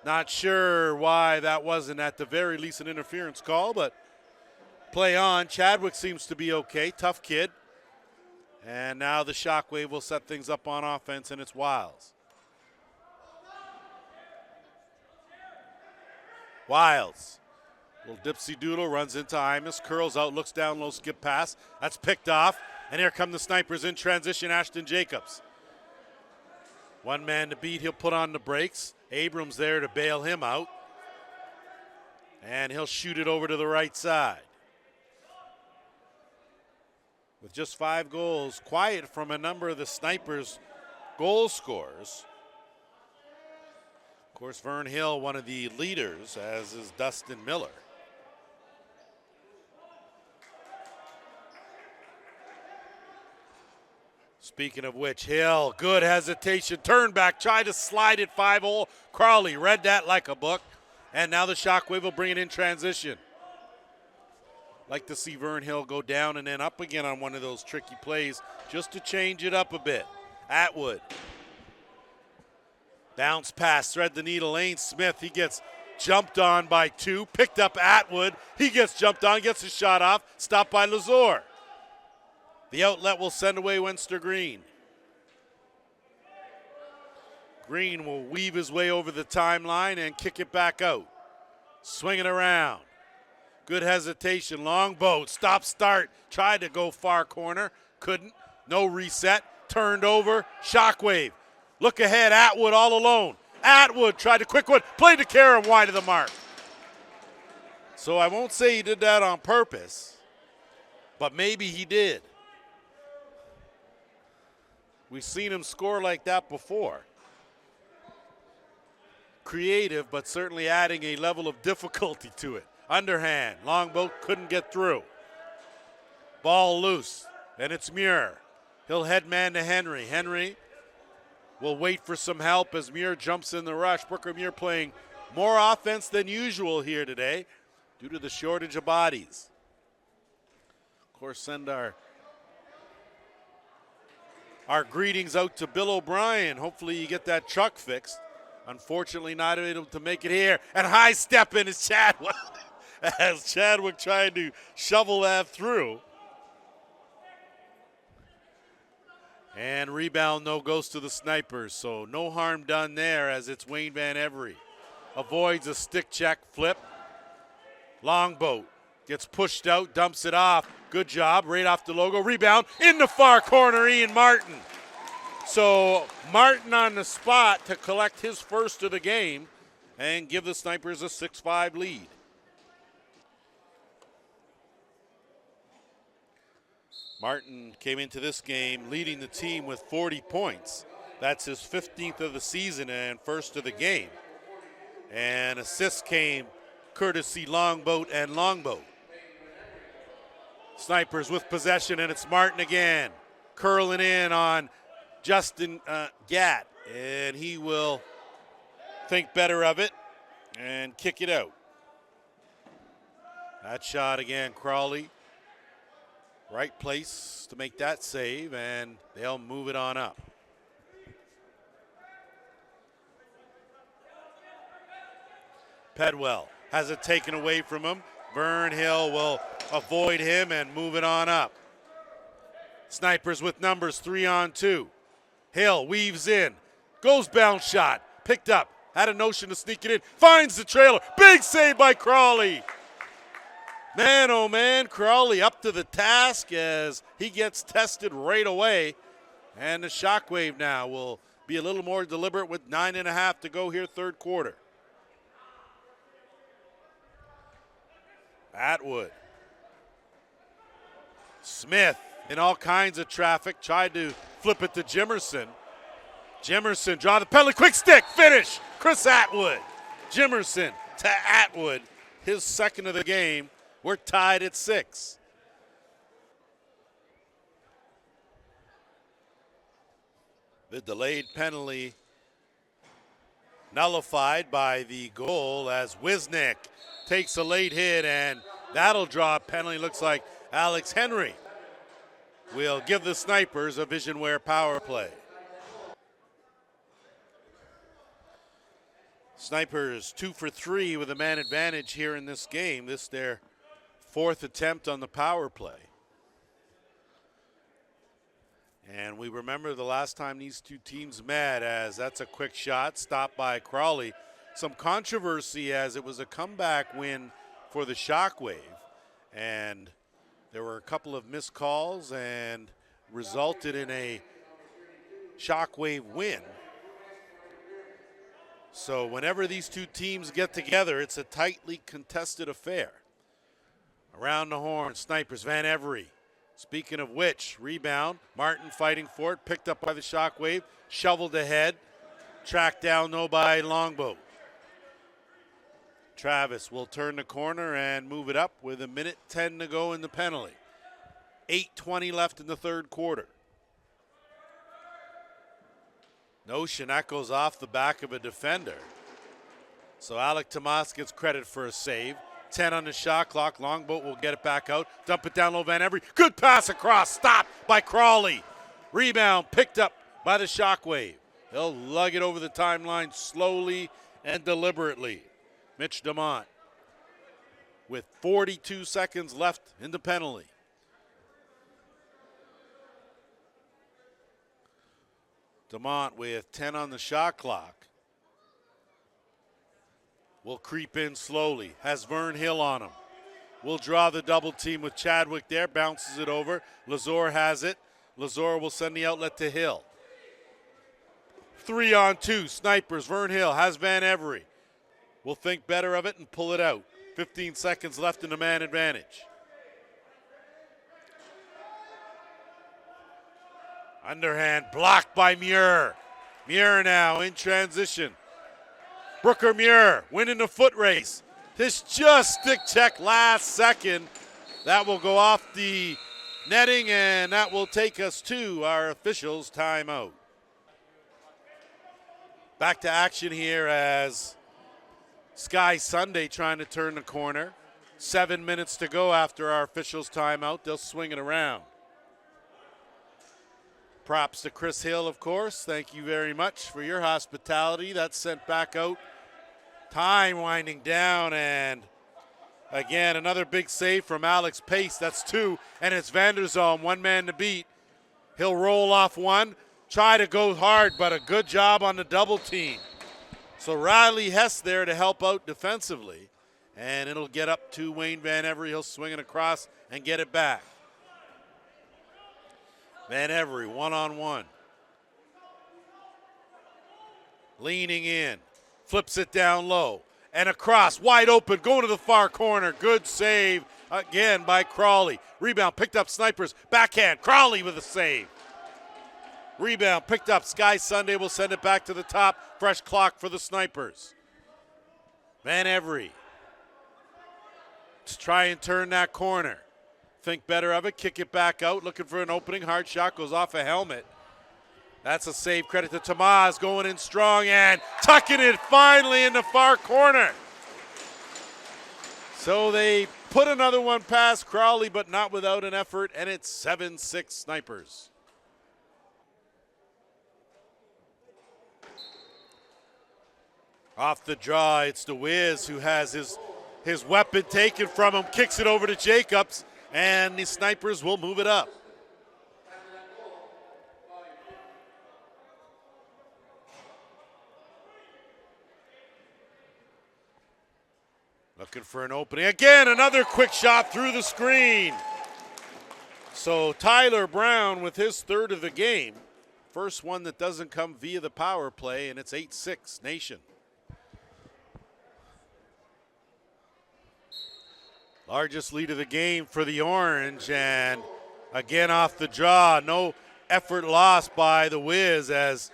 not sure why that wasn't at the very least an interference call, but play on. Chadwick seems to be okay. Tough kid. And now the Shockwave will set things up on offense, and it's Wiles. Wiles, little dipsy doodle, runs into Imus, curls out, looks down low, skip pass. That's picked off, and here come the snipers in transition, Ashton Jacobs. One man to beat, he'll put on the brakes. Abrams there to bail him out. And he'll shoot it over to the right side. With just 5 goals, quiet from a number of the Snipers' goal scorers. Of course, Vern Hill, one of the leaders, as is Dustin Miller. Speaking of which, Hill, good hesitation, turn back, tried to slide it 5-hole. Crawley read that like a book, and now the Shockwave will bring it in transition. Like to see Vern Hill go down and then up again on one of those tricky plays just to change it up a bit. Atwood. Bounce pass, thread the needle, Lane Smith, he gets jumped on by 2, picked up Atwood, he gets jumped on, gets his shot off, stopped by Lazor. The outlet will send away Wenster Green. Green will weave his way over the timeline and kick it back out. Swing it around. Good hesitation, long boat, stop start, tried to go far corner, couldn't, no reset, turned over, Shockwave. Look ahead, Atwood all alone. Atwood tried to quick one, played to Karam wide of the mark. So I won't say he did that on purpose, but maybe he did. We've seen him score like that before. Creative, but certainly adding a level of difficulty to it. Underhand, Longboat couldn't get through. Ball loose, and it's Muir. He'll head man to Henry. Henry will wait for some help as Muir jumps in the rush. Brooker Muir playing more offense than usual here today due to the shortage of bodies. Of course, send our greetings out to Bill O'Brien. Hopefully you get that truck fixed. Unfortunately not able to make it here. And high step in is Chadwick. As Chadwick tried to shovel that through. And rebound no goes to the Snipers. So no harm done there as it's Wayne Van Every. Avoids a stick check flip. Longboat gets pushed out, dumps it off. Good job, right off the logo. Rebound in the far corner, Ian Martin. So Martin on the spot to collect his first of the game and give the Snipers a 6-5 lead. Martin came into this game leading the team with 40 points. That's his 15th of the season and first of the game. And assists came courtesy Longboat and Longboat. Snipers with possession, and it's Martin again. Curling in on Justin Gatt, and he will think better of it and kick it out. That shot again, Crawley. Right place to make that save, and they'll move it on up. Pedwell has it taken away from him. Vern Hill will avoid him and move it on up. Snipers with numbers 3-on-2. Hill weaves in, goes bounce shot, picked up, had a notion to sneak it in, finds the trailer, big save by Crawley. Man, oh man, Crawley up to the task as he gets tested right away. And the Shockwave now will be a little more deliberate with 9.5 to go here, third quarter. Atwood. Smith in all kinds of traffic, tried to flip it to Jimerson. Jimerson draw the penalty, quick stick, finish. Chris Atwood. Jimerson to Atwood, his second of the game. We're tied at 6. The delayed penalty nullified by the goal as Wisnik takes a late hit, and that'll draw a penalty. Looks like Alex Henry will give the Snipers a Visionware power play. Snipers 2 for 3 with a man advantage here in this game. This their 4th attempt on the power play. And we remember the last time these two teams met, as that's a quick shot stopped by Crawley. Some controversy as it was a comeback win for the Shockwave. And there were a couple of missed calls and resulted in a Shockwave win. So whenever these two teams get together, it's a tightly contested affair. Around the horn, snipers, Van Every. Speaking of which, rebound, Martin fighting for it, picked up by the Shockwave, shoveled ahead, tracked down though by Longboat. Travis will turn the corner and move it up with 1:10 to go in the penalty. 8:20 left in the third quarter. Notion, that goes off the back of a defender. So Alec Tomas gets credit for a save. 10 on the shot clock. Longboat will get it back out. Dump it down low, Van Every. Good pass across. Stopped by Crawley. Rebound picked up by the Shockwave. They'll lug it over the timeline slowly and deliberately. Mitch DeMont with 42 seconds left in the penalty. DeMont with 10 on the shot clock. Will creep in slowly. Has Vern Hill on him. Will draw the double team with Chadwick there. Bounces it over. Lazor has it. Lazor will send the outlet to Hill. 3-on-2. Snipers. Vern Hill has Van Every. Will think better of it and pull it out. 15 seconds left in the man advantage. Underhand blocked by Muir. Muir now in transition. Brooker Muir winning the foot race. This just stick check last second. That will go off the netting, and that will take us to our officials' timeout. Back to action here as Sky Sunday trying to turn the corner. 7 minutes to go after our officials' timeout. They'll swing it around. Props to Chris Hill, of course. Thank you very much for your hospitality. That's sent back out. Time winding down, and again, another big save from Alex Pace. That's 2, and it's Vanderzalm, one man to beat. He'll roll off one, try to go hard, but a good job on the double team. So Riley Hess there to help out defensively, and it'll get up to Wayne Van Every. He'll swing it across and get it back. Van Every, one-on-one. Leaning in, flips it down low, and across, wide open, going to the far corner. Good save again by Crawley. Rebound picked up, Snipers, backhand, Crawley with a save. Rebound picked up, Sky Sunday will send it back to the top. Fresh clock for the Snipers. Van Every. Let's try and turn that corner. Think better of it, kick it back out, looking for an opening. Hard shot goes off a helmet. That's a save. Credit to Tomas, going in strong and tucking it finally in the far corner. So they put another one past Crawley, but not without an effort, and it's 7-6 Snipers. Off the draw, it's the Wiz who has his weapon taken from him, kicks it over to Jacobs, and the Snipers will move it up. Looking for an opening. Again, another quick shot through the screen. So Tyler Brown with his third of the game. First one that doesn't come via the power play, and it's 8-6 Nation. Largest lead of the game for the Orange, and again off the draw. No effort lost by the Wiz as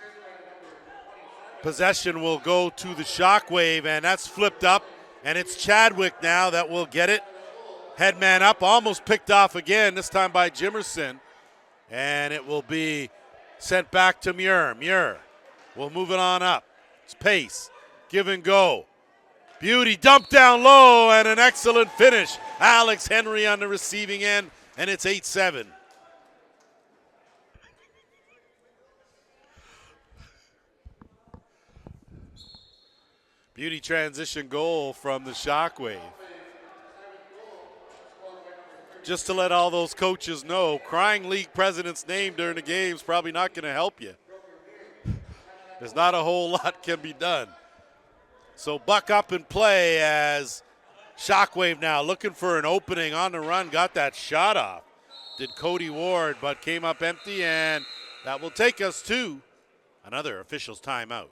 possession will go to the Shockwave, and that's flipped up. And it's Chadwick now that will get it. Headman up, almost picked off again, this time by Jimerson. And it will be sent back to Muir. Muir will move it on up. It's Pace, give and go. Beauty dumped down low and an excellent finish. Alex Henry on the receiving end, and it's 8-7. Beauty transition goal from the Shockwave. Just to let all those coaches know, crying league president's name during the game is probably not going to help you. There's not a whole lot can be done. So buck up and play as Shockwave now looking for an opening on the run. Got that shot off. Did Cody Ward, but came up empty, and that will take us to another official's timeout.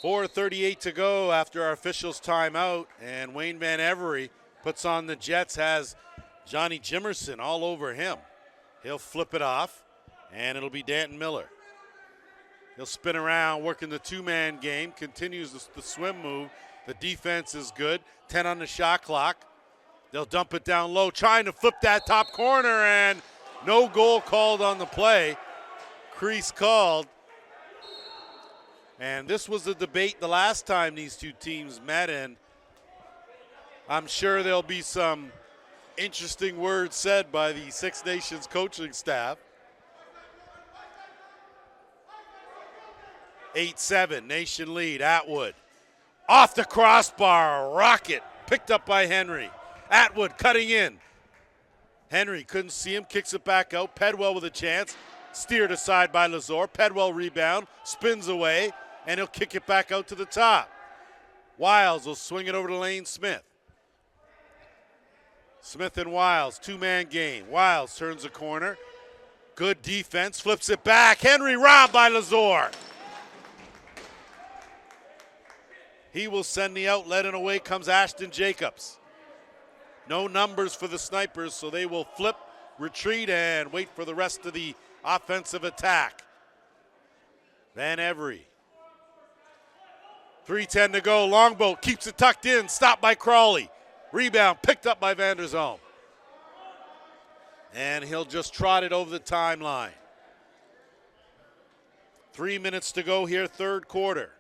4:38 to go after our officials timeout, and Wayne Van Every puts on the Jets, has Johnny Jimerson all over him. He'll flip it off, and it'll be Danton Miller. He'll spin around, working the two-man game, continues the swim move. The defense is good, 10 on the shot clock. They'll dump it down low, trying to flip that top corner, and no goal called on the play. Crease called. And this was a debate the last time these two teams met, and I'm sure there'll be some interesting words said by the Six Nations coaching staff. 8-7, Nation lead. Atwood off the crossbar, rocket, picked up by Henry. Atwood cutting in. Henry couldn't see him, kicks it back out. Pedwell with a chance, steered aside by Lazor. Pedwell rebound, spins away, and he'll kick it back out to the top. Wiles will swing it over to Lane Smith. Smith and Wiles, two-man game. Wiles turns the corner. Good defense, flips it back. Henry robbed by Lazor. He will send the outlet, and away comes Ashton Jacobs. No numbers for the Snipers, so they will flip, retreat, and wait for the rest of the offensive attack. Van Every. 3:10 to go. Longboat keeps it tucked in, stopped by Crawley. Rebound picked up by Van der Zoom. And he'll just trot it over the timeline. 3 minutes to go here, third quarter.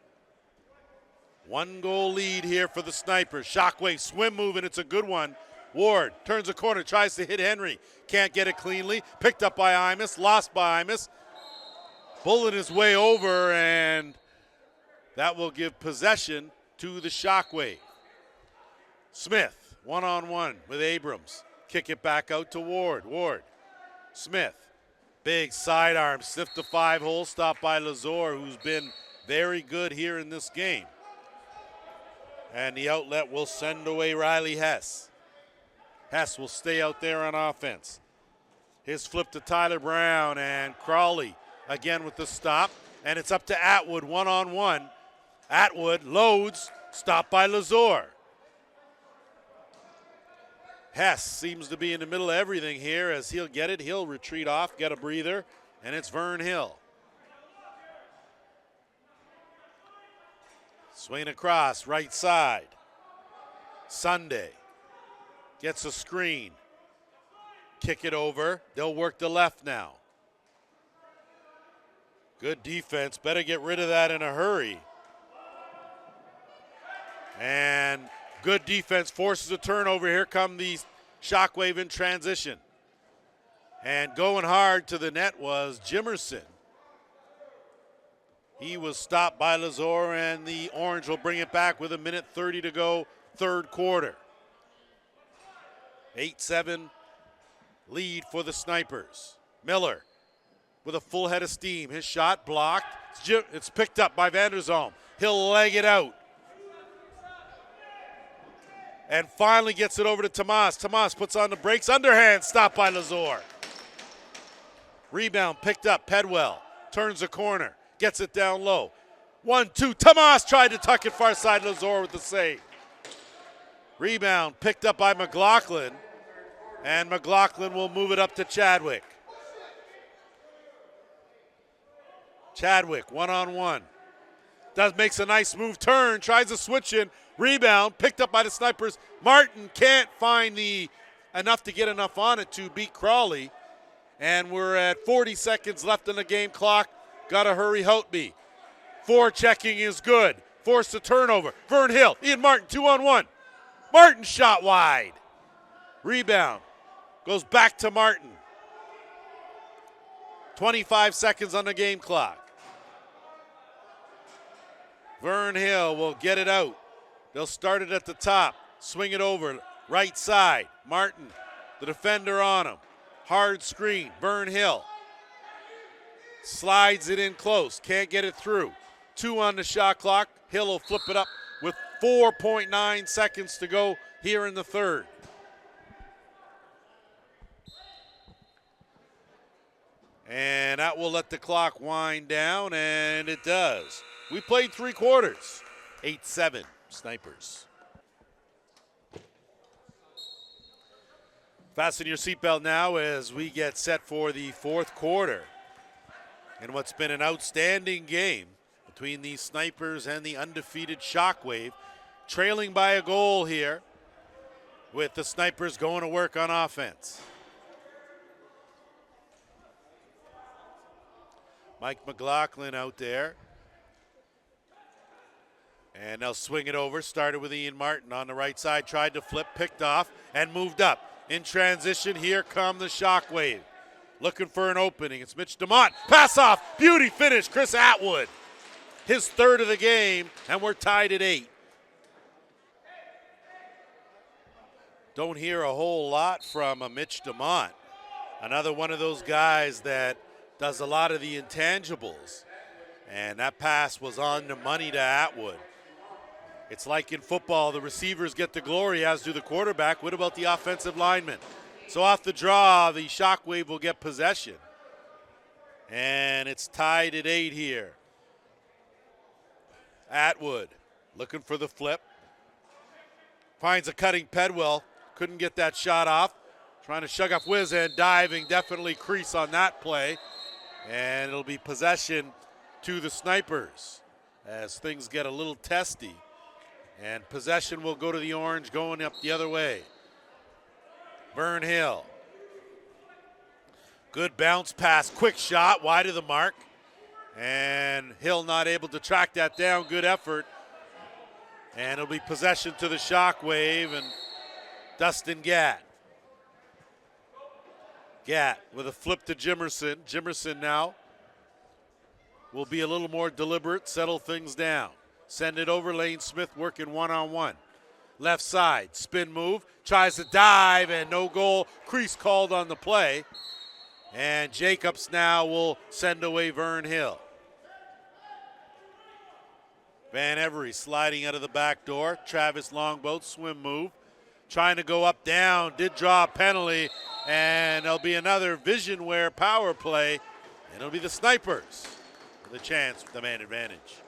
1 goal lead here for the Snipers. Shockwave swim move, and it's a good one. Ward turns the corner, tries to hit Henry. Can't get it cleanly. Picked up by Imus, lost by Imus. Bullet his way over, and that will give possession to the Shockwave. Smith, one-on-one with Abrams. Kick it back out to Ward. Ward, Smith, big sidearm, sniffed the 5-hole, stopped by Lazor, who's been very good here in this game. And the outlet will send away Riley Hess. Hess will stay out there on offense. His flip to Tyler Brown, and Crawley again with the stop. And it's up to Atwood, one-on-one. Atwood loads, stopped by Lazor. Hess seems to be in the middle of everything here. As he'll get it, he'll retreat off, get a breather, and it's Vern Hill. Swing across, right side. Sunday gets a screen. Kick it over. They'll work the left now. Good defense. Better get rid of that in a hurry. And good defense forces a turnover. Here come the Shockwave in transition. And going hard to the net was Jimerson. He was stopped by Lazor, and the Orange will bring it back with 1:30 to go, third quarter. 8-7 lead for the Snipers. Miller with a full head of steam. His shot blocked. It's picked up by Van der Zoom. He'll leg it out. And finally gets it over to Tomas. Tomas puts on the brakes. Underhand, stopped by Lazor. Rebound picked up. Pedwell turns the corner. Gets it down low. 1-2. Tomas tried to tuck it far side. Lazor with the save. Rebound picked up by McLaughlin. And McLaughlin will move it up to Chadwick. Chadwick, one-on-one. Makes a nice move, turn, tries to switch in. Rebound, picked up by the Snipers. Martin can't find enough to get enough on it to beat Crawley. And we're at 40 seconds left on the game clock. Got to hurry Houtby. Forechecking is good. Forced a turnover. Vern Hill, Ian Martin, 2-on-1. Martin shot wide. Rebound. Goes back to Martin. 25 seconds on the game clock. Vern Hill will get it out. They'll start it at the top. Swing it over. Right side. Martin, the defender on him. Hard screen. Vern Hill. Slides it in close. Can't get it through. 2 on the shot clock. Hill will flip it up with 4.9 seconds to go here in the third. And that will let the clock wind down, and it does. We played 3 quarters. 8-7 Snipers. Fasten your seatbelt now as we get set for the 4th quarter in what's been an outstanding game between the Snipers and the undefeated Shockwave, trailing by a goal here with the Snipers going to work on offense. Mike McLaughlin out there. And they'll swing it over. Started with Ian Martin on the right side. Tried to flip, picked off, and moved up. In transition, here come the Shockwave. Looking for an opening. It's Mitch DeMont. Pass off. Beauty finish. Chris Atwood. His 3rd of the game, and we're tied at 8. Don't hear a whole lot from Mitch DeMont. Another one of those guys that does a lot of the intangibles. And that pass was on the money to Atwood. It's like in football, the receivers get the glory, as do the quarterback. What about the offensive linemen? So off the draw, the Shockwave will get possession. And it's tied at 8 here. Atwood looking for the flip. Finds a cutting Pedwell. Couldn't get that shot off. Trying to shug off Wiz and diving. Definitely crease on that play. And it'll be possession to the Snipers as things get a little testy. And possession will go to the Orange, going up the other way. Vern Hill. Good bounce pass, quick shot, wide of the mark. And Hill not able to track that down, good effort. And it'll be possession to the Shockwave and Dustin Gatt. Gatt with a flip to Jimerson. Jimerson now will be a little more deliberate, settle things down. Send it over, Lane Smith working one-on-one. Left side, spin move, tries to dive, and no goal. Crease called on the play. And Jacobs now will send away Vern Hill. Van Every sliding out of the back door. Travis Longboat, swim move. Trying to go up, down, did draw a penalty, and there'll be another Visionware power play, and it'll be the Snipers with a chance with the man advantage.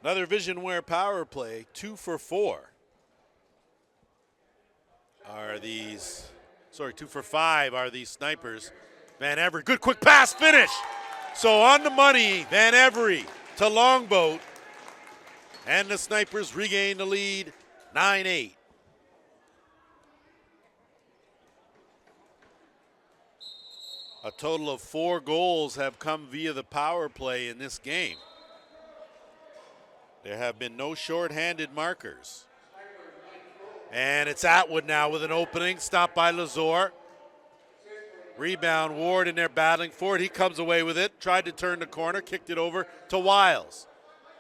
Another Visionware power play, 2 for 4. 2 for 5 are these Snipers. Van Every, good quick pass, finish. So on the money, Van Every to Longboat. And the Snipers regain the lead, 9-8. A total of 4 goals have come via the power play in this game. There have been no short-handed markers. And it's Atwood now with an opening, stopped by Lazor. Rebound, Ward in there battling for it. He comes away with it, tried to turn the corner, kicked it over to Wiles.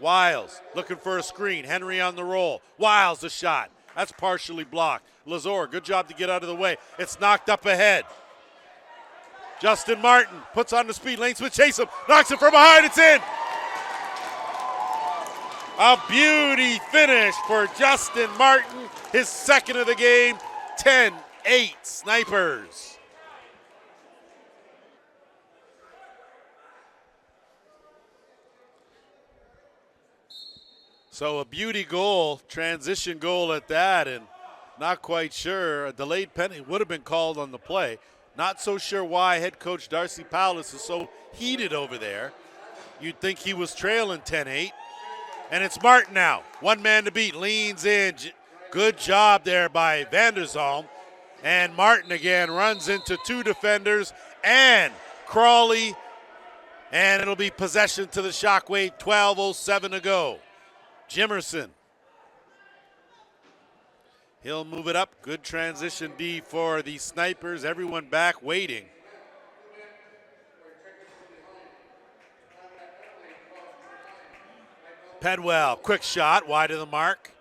Wiles looking for a screen. Henry on the roll. Wiles the shot. That's partially blocked. Lazor, good job to get out of the way. It's knocked up ahead. Justin Martin puts on the speed. Lane Smith chase him. Knocks it from behind. It's in. A beauty finish for Justin Martin. His 2nd of the game. 10-8 Snipers. So a beauty goal, transition goal at that, and not quite sure. A delayed penalty would have been called on the play. Not so sure why head coach Darcy Powless is so heated over there. You'd think he was trailing 10-8. And it's Martin now. One man to beat, leans in. Good job there by Vanderzalm. And Martin again runs into 2 defenders and Crawley. And it'll be possession to the Shockwave, 12:07 to go. Jimerson. He'll move it up. Good transition D for the Snipers. Everyone back waiting. Pedwell, quick shot, wide of the mark.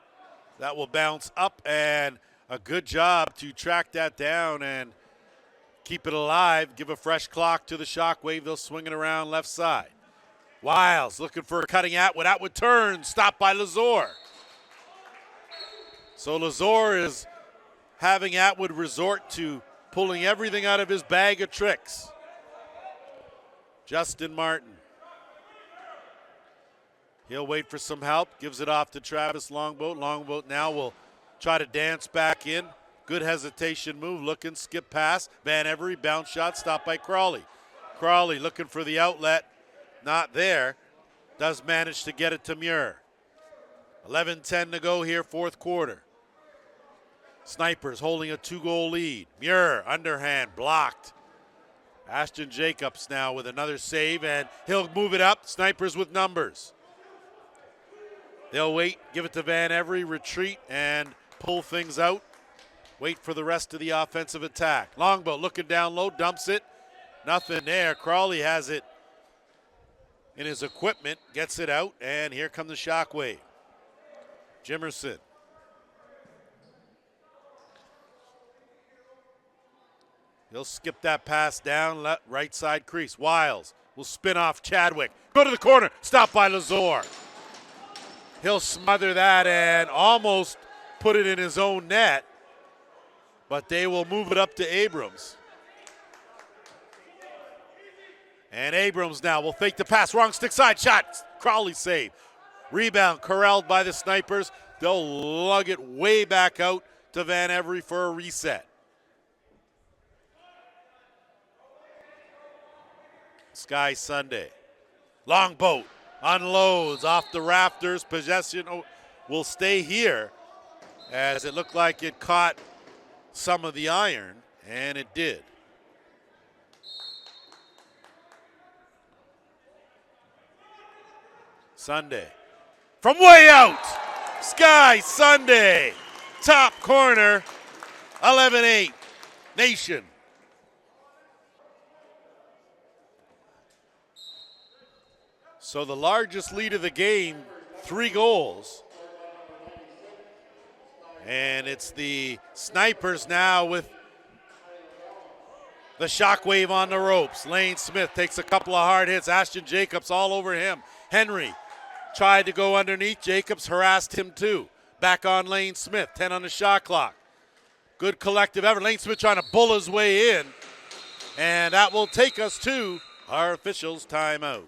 That will bounce up, and a good job to track that down and keep it alive. Give a fresh clock to the Shockwave. They'll swing it around left side. Wiles looking for a cutting Atwood. Atwood turns, stopped by Lazor. So Lazor is having Atwood resort to pulling everything out of his bag of tricks. Justin Martin. He'll wait for some help, gives it off to Travis Longboat. Longboat now will try to dance back in. Good hesitation move, looking, skip pass. Van Every, bounce shot, stopped by Crawley. Crawley looking for the outlet, not there. Does manage to get it to Muir. 11-10 to go here, fourth quarter. Snipers holding a 2-goal lead. Muir, underhand, blocked. Ashton Jacobs now with another save, and he'll move it up. Snipers with numbers. They'll wait, give it to Van Every, retreat, and pull things out. Wait for the rest of the offensive attack. Longboat looking down low, dumps it. Nothing there. Crawley has it in his equipment, gets it out, and here come the Shockwave. Jimerson. He'll skip that pass down, right side crease. Wiles will spin off Chadwick. Go to the corner, stopped by Lazor. He'll smother that and almost put it in his own net, but they will move it up to Abrams. And Abrams now will fake the pass, wrong stick side shot. Crawley save. Rebound corralled by the Snipers. They'll lug it way back out to Van Every for a reset. Sky Sunday. Longboat unloads off the rafters. Possession will stay here as it looked like it caught some of the iron, and it did. Sunday. From way out, Sky Sunday. Top corner, 11-8, Nation. So the largest lead of the game, 3 goals. And it's the Snipers now with the Shockwave on the ropes. Lane Smith takes a couple of hard hits. Ashton Jacobs all over him. Henry tried to go underneath. Jacobs harassed him too. Back on Lane Smith, 10 on the shot clock. Good collective effort. Lane Smith trying to bull his way in. And that will take us to our officials' timeout.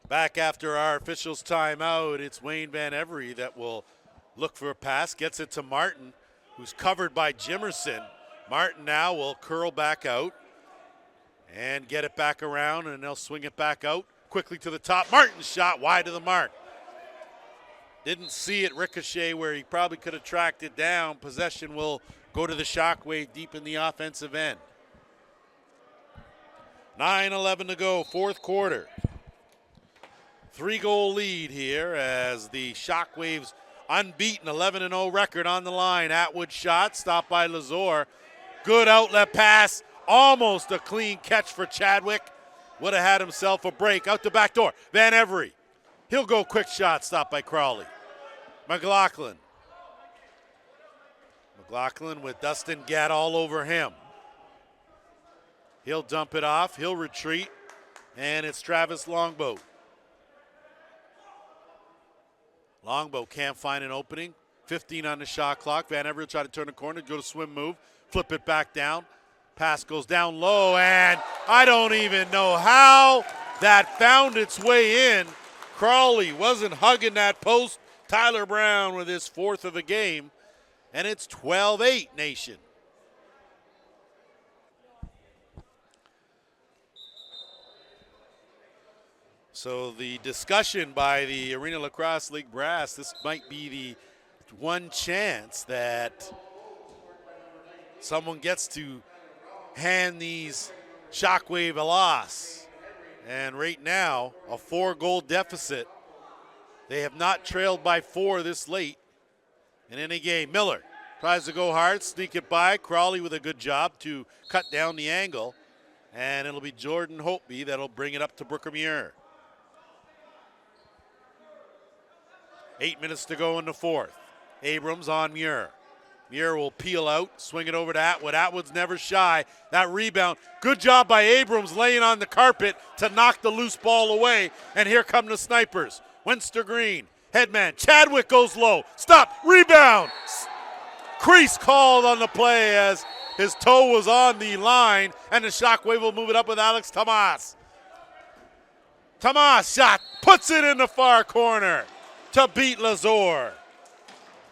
Back after our officials' timeout, it's Wayne Van Every that will look for a pass. Gets it to Martin, who's covered by Jimerson. Martin now will curl back out and get it back around, and they'll swing it back out quickly to the top. Martin's shot wide of the mark. Didn't see it ricochet where he probably could have tracked it down. Possession will go to the Shockwave deep in the offensive end. 9:11 to go, fourth quarter. 3-goal lead here as the Shockwaves unbeaten 11-0 record on the line. Atwood shot, stopped by Lazor. Good outlet pass, almost a clean catch for Chadwick. Would have had himself a break. Out the back door, Van Every. He'll go quick shot, stopped by Crawley. McLaughlin. McLaughlin with Dustin Gadd all over him. He'll dump it off, he'll retreat, and it's Travis Longboat. Longboat can't find an opening. 15 on the shot clock. Van Everett try to turn the corner, go to swim move, flip it back down. Pass goes down low, and I don't even know how that found its way in. Crawley wasn't hugging that post. Tyler Brown with his 4th of the game, and it's 12-8 Nation. So the discussion by the Arena Lacrosse League brass, this might be the one chance that someone gets to hand these Shockwave a loss. And right now, a 4-goal deficit. They have not trailed by 4 this late in any game. Miller tries to go hard, sneak it by. Crawley with a good job to cut down the angle. And it'll be Jordan Hopeby that'll bring it up to Brooker Muir. 8 minutes to go in the 4th. Abrams on Muir. Muir will peel out, swing it over to Atwood. Atwood's never shy. That rebound, good job by Abrams laying on the carpet to knock the loose ball away. And here come the Snipers. Winster Green, headman. Chadwick goes low. Stop, rebound. Crease called on the play as His toe was on the line, and the Shockwave will move it up with Alex Tomas. Tomas shot, puts it in the far corner to beat Lazor.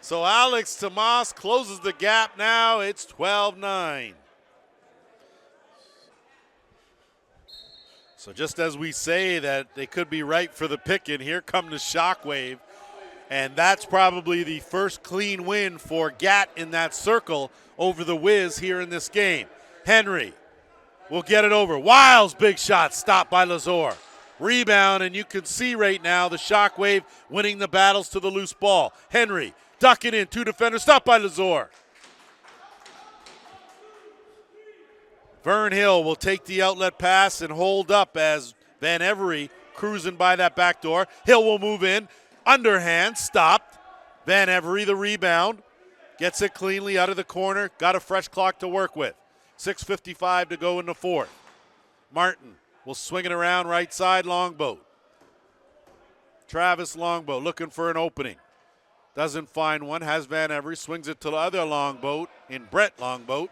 So Alex Tomas closes the gap now. It's 12-9. So just as we say that they could be ripe for the picking, here come the Shockwave. And that's probably the first clean win for Gat in that circle over the Wiz here in this game. Henry will get it over. Wiles, big shot, stopped by Lazor. Rebound, and you can see right now the Shockwave winning the battles to the loose ball. Henry ducking in, two defenders, stopped by Lazor. Vern Hill will take the outlet pass and hold up as Van Every cruising by that back door. Hill will move in. Underhand, stopped. Van Every, the rebound. Gets it cleanly out of the corner. Got a fresh clock to work with. 6:55 to go in the fourth. Martin will swing it around right side, Longboat. Travis Longboat looking for an opening. Doesn't find one. Has Van Every. Swings it to the other Longboat in Brett Longboat.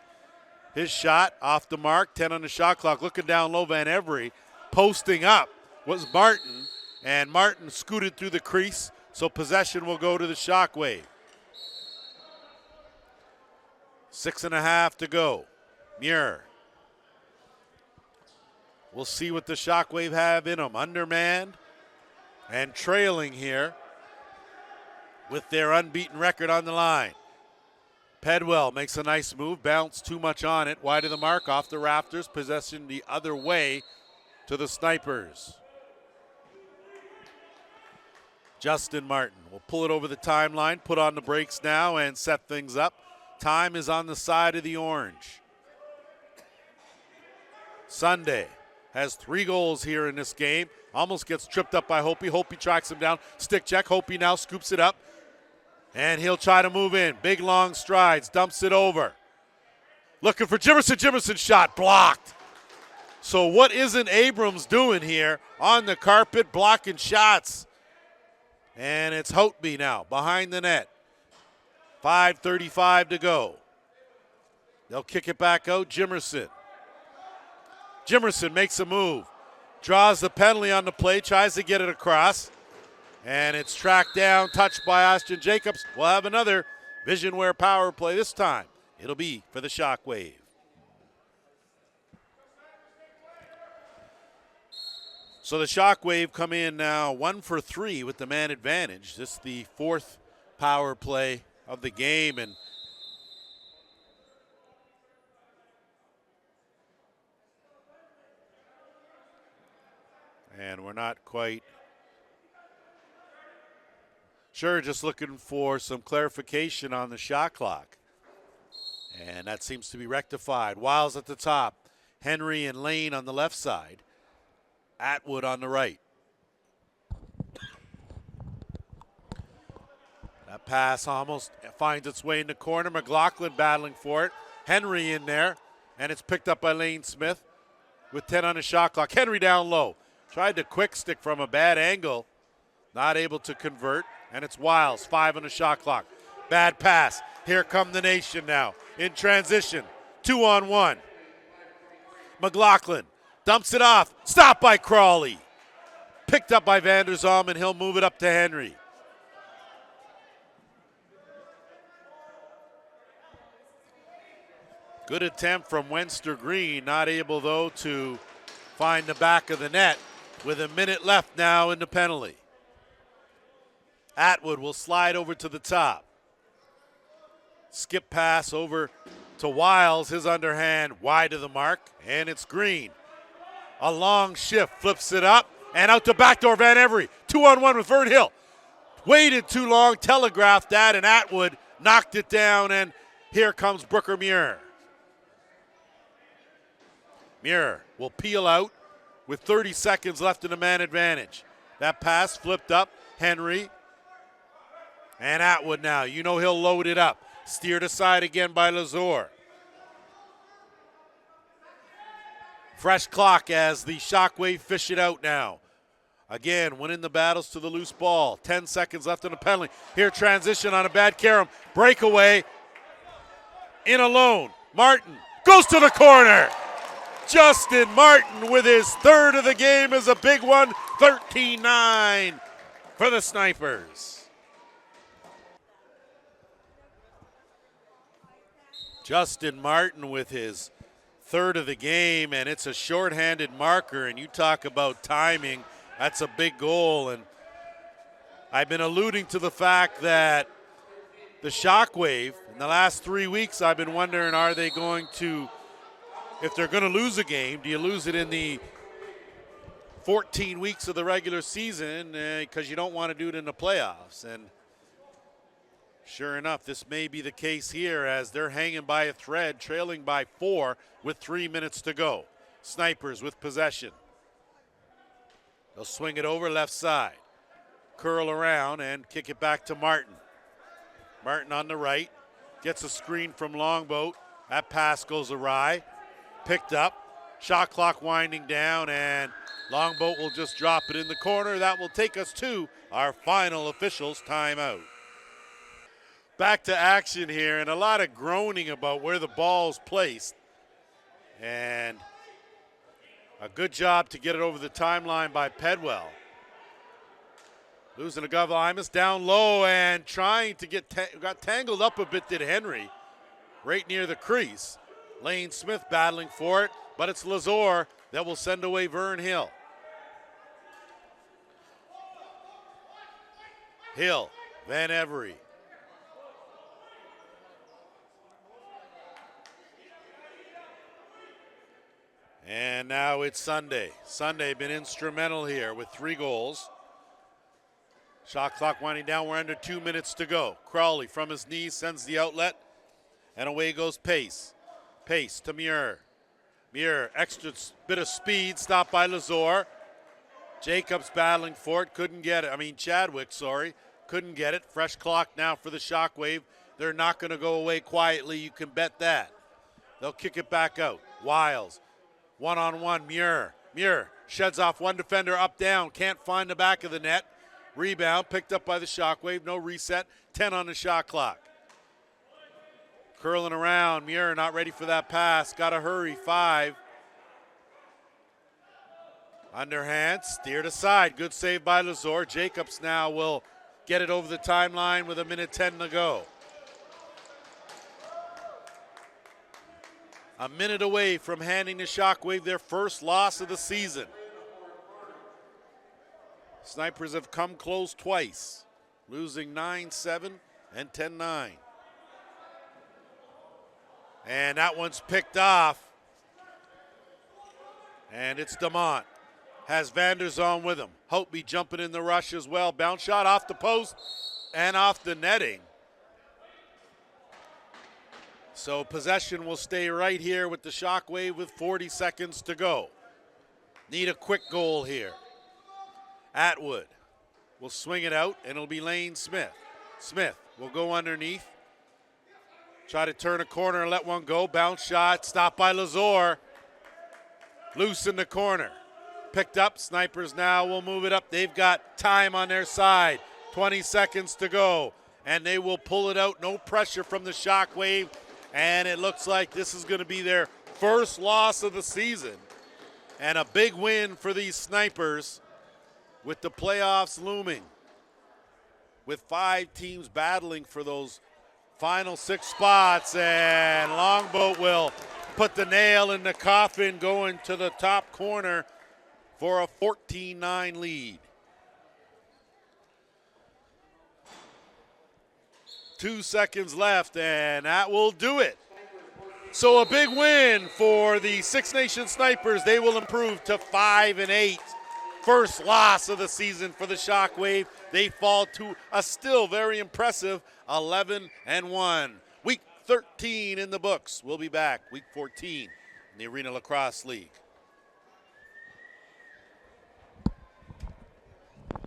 His shot off the mark. 10 on the shot clock. Looking down low, Van Every. Posting up was Martin. And Martin scooted through the crease, so possession will go to the Shockwave. 6.5 to go. Muir. We'll see what the Shockwave have in them. Undermanned and trailing here with their unbeaten record on the line. Pedwell makes a nice move, bounced too much on it. Wide of the mark, off the rafters, possession the other way to the Snipers. Justin Martin will pull it over the timeline, put on the brakes now, and set things up. Time is on the side of the orange. Sunday has 3 goals here in this game. Almost gets tripped up by Hopi. Hopi tracks him down. Stick check. Hopi now scoops it up. And he'll try to move in. Big long strides. Dumps it over. Looking for Jimerson. Jimerson shot blocked. So what isn't Abrams doing here on the carpet blocking shots? And it's Hotby now behind the net. 5:35 to go. They'll kick it back out. Jimerson. Jimerson makes a move. Draws the penalty on the play. Tries to get it across. And it's tracked down. Touched by Austin Jacobs. We'll have another Visionware power play this time. It'll be for the Shockwave. So the Shockwave come in now 1 for 3 with the man advantage. This is the 4th power play of the game, and we're not quite sure. Just looking for some clarification on the shot clock, and that seems to be rectified. Wiles at the top, Henry and Lane on the left side. Atwood on the right. That pass almost finds its way in the corner. McLaughlin battling for it. Henry in there, and it's picked up by Lane Smith with 10 on the shot clock. Henry down low. Tried to quick stick from a bad angle. Not able to convert, and it's Wiles, 5 on the shot clock. Bad pass. Here come the Nation now in transition. 2-on-1. McLaughlin dumps it off. Stopped by Crawley. Picked up by Van der Zalm, and he'll move it up to Henry. Good attempt from Wenster Green. Not able, though, to find the back of the net with a minute left now in the penalty. Atwood will slide over to the top. Skip pass over to Wiles. His underhand wide of the mark, and it's Green. A long shift, flips it up, and out to backdoor Van Every. 2-on-1 with Vern Hill. Waited too long, telegraphed that, and Atwood knocked it down, and here comes Brooker Muir. Muir will peel out with 30 seconds left in the man advantage. That pass flipped up, Henry, and Atwood now. You know he'll load it up. Steered aside again by Lazor. Fresh clock as the Shockwave fish it out now. Again, winning the battles to the loose ball. 10 seconds left in the penalty. Here transition on a bad carom. Breakaway. In alone. Martin goes to the corner. Justin Martin with his third of the game is a big one. 13-9 for the Snipers. Justin Martin with his third of the game, and it's a shorthanded marker, and you talk about timing. That's a big goal, and I've been alluding to the fact that the Shockwave, in the last 3 weeks, I've been wondering, are they going to, if they're going to lose a game, do you lose it in the 14 weeks of the regular season because you don't want to do it in the playoffs? And sure enough, this may be the case here as they're hanging by a thread, trailing by 4 with 3 minutes to go. Snipers with possession. They'll swing it over left side, curl around and kick it back to Martin. Martin on the right, gets a screen from Longboat. That pass goes awry, picked up. Shot clock winding down, and Longboat will just drop it in the corner. That will take us to our final officials timeout. Back to action here, and a lot of groaning about where the ball's placed. And a good job to get it over the timeline by Pedwell. Losing a Govil Imus down low and trying to got tangled up a bit, did Henry, right near the crease. Lane Smith battling for it, but it's Lazor that will send away Vern Hill. Hill, Van Every. And now it's Sunday. Sunday been instrumental here with 3 goals. Shot clock winding down. We're under 2 minutes to go. Crawley from his knees sends the outlet, and away goes Pace. Pace to Muir. Muir, extra bit of speed, stopped by Lazor. Jacobs battling for it, couldn't get it. Chadwick, couldn't get it. Fresh clock now for the Shockwave. They're not going to go away quietly, you can bet that. They'll kick it back out. Wiles, one-on-one, Muir. Muir sheds off one defender, up, down, can't find the back of the net. Rebound picked up by the Shockwave, no reset, 10 on the shot clock. Curling around, Muir not ready for that pass, gotta hurry, 5. Underhand, steered aside, good save by Lazor. Jacobs now will get it over the timeline with 1:10 to go. A minute away from handing the Shockwave their first loss of the season. Snipers have come close twice, losing 9-7 and 10-9. And that one's picked off. And it's DeMont. Has Vanderzon with him. Hopeby jumping in the rush as well. Bounce shot off the post and off the netting. So possession will stay right here with the Shockwave with 40 seconds to go. Need a quick goal here. Atwood will swing it out, and it'll be Lane Smith. Smith will go underneath. Try to turn a corner and let one go. Bounce shot, stopped by Lazor. Loose in the corner. Picked up, Snipers now will move it up. They've got time on their side. 20 seconds to go, and they will pull it out. No pressure from the Shockwave, and it looks like this is going to be their first loss of the season. And a big win for these Snipers with the playoffs looming. With 5 teams battling for those final 6 spots, and Longboat will put the nail in the coffin, going to the top corner for a 14-9 lead. 2 seconds left, and that will do it. So a big win for the Six Nations Snipers. They will improve to 5-8. First loss of the season for the Shockwave. They fall to a still very impressive 11-1. Week 13 in the books. We'll be back week 14 in the Arena Lacrosse League.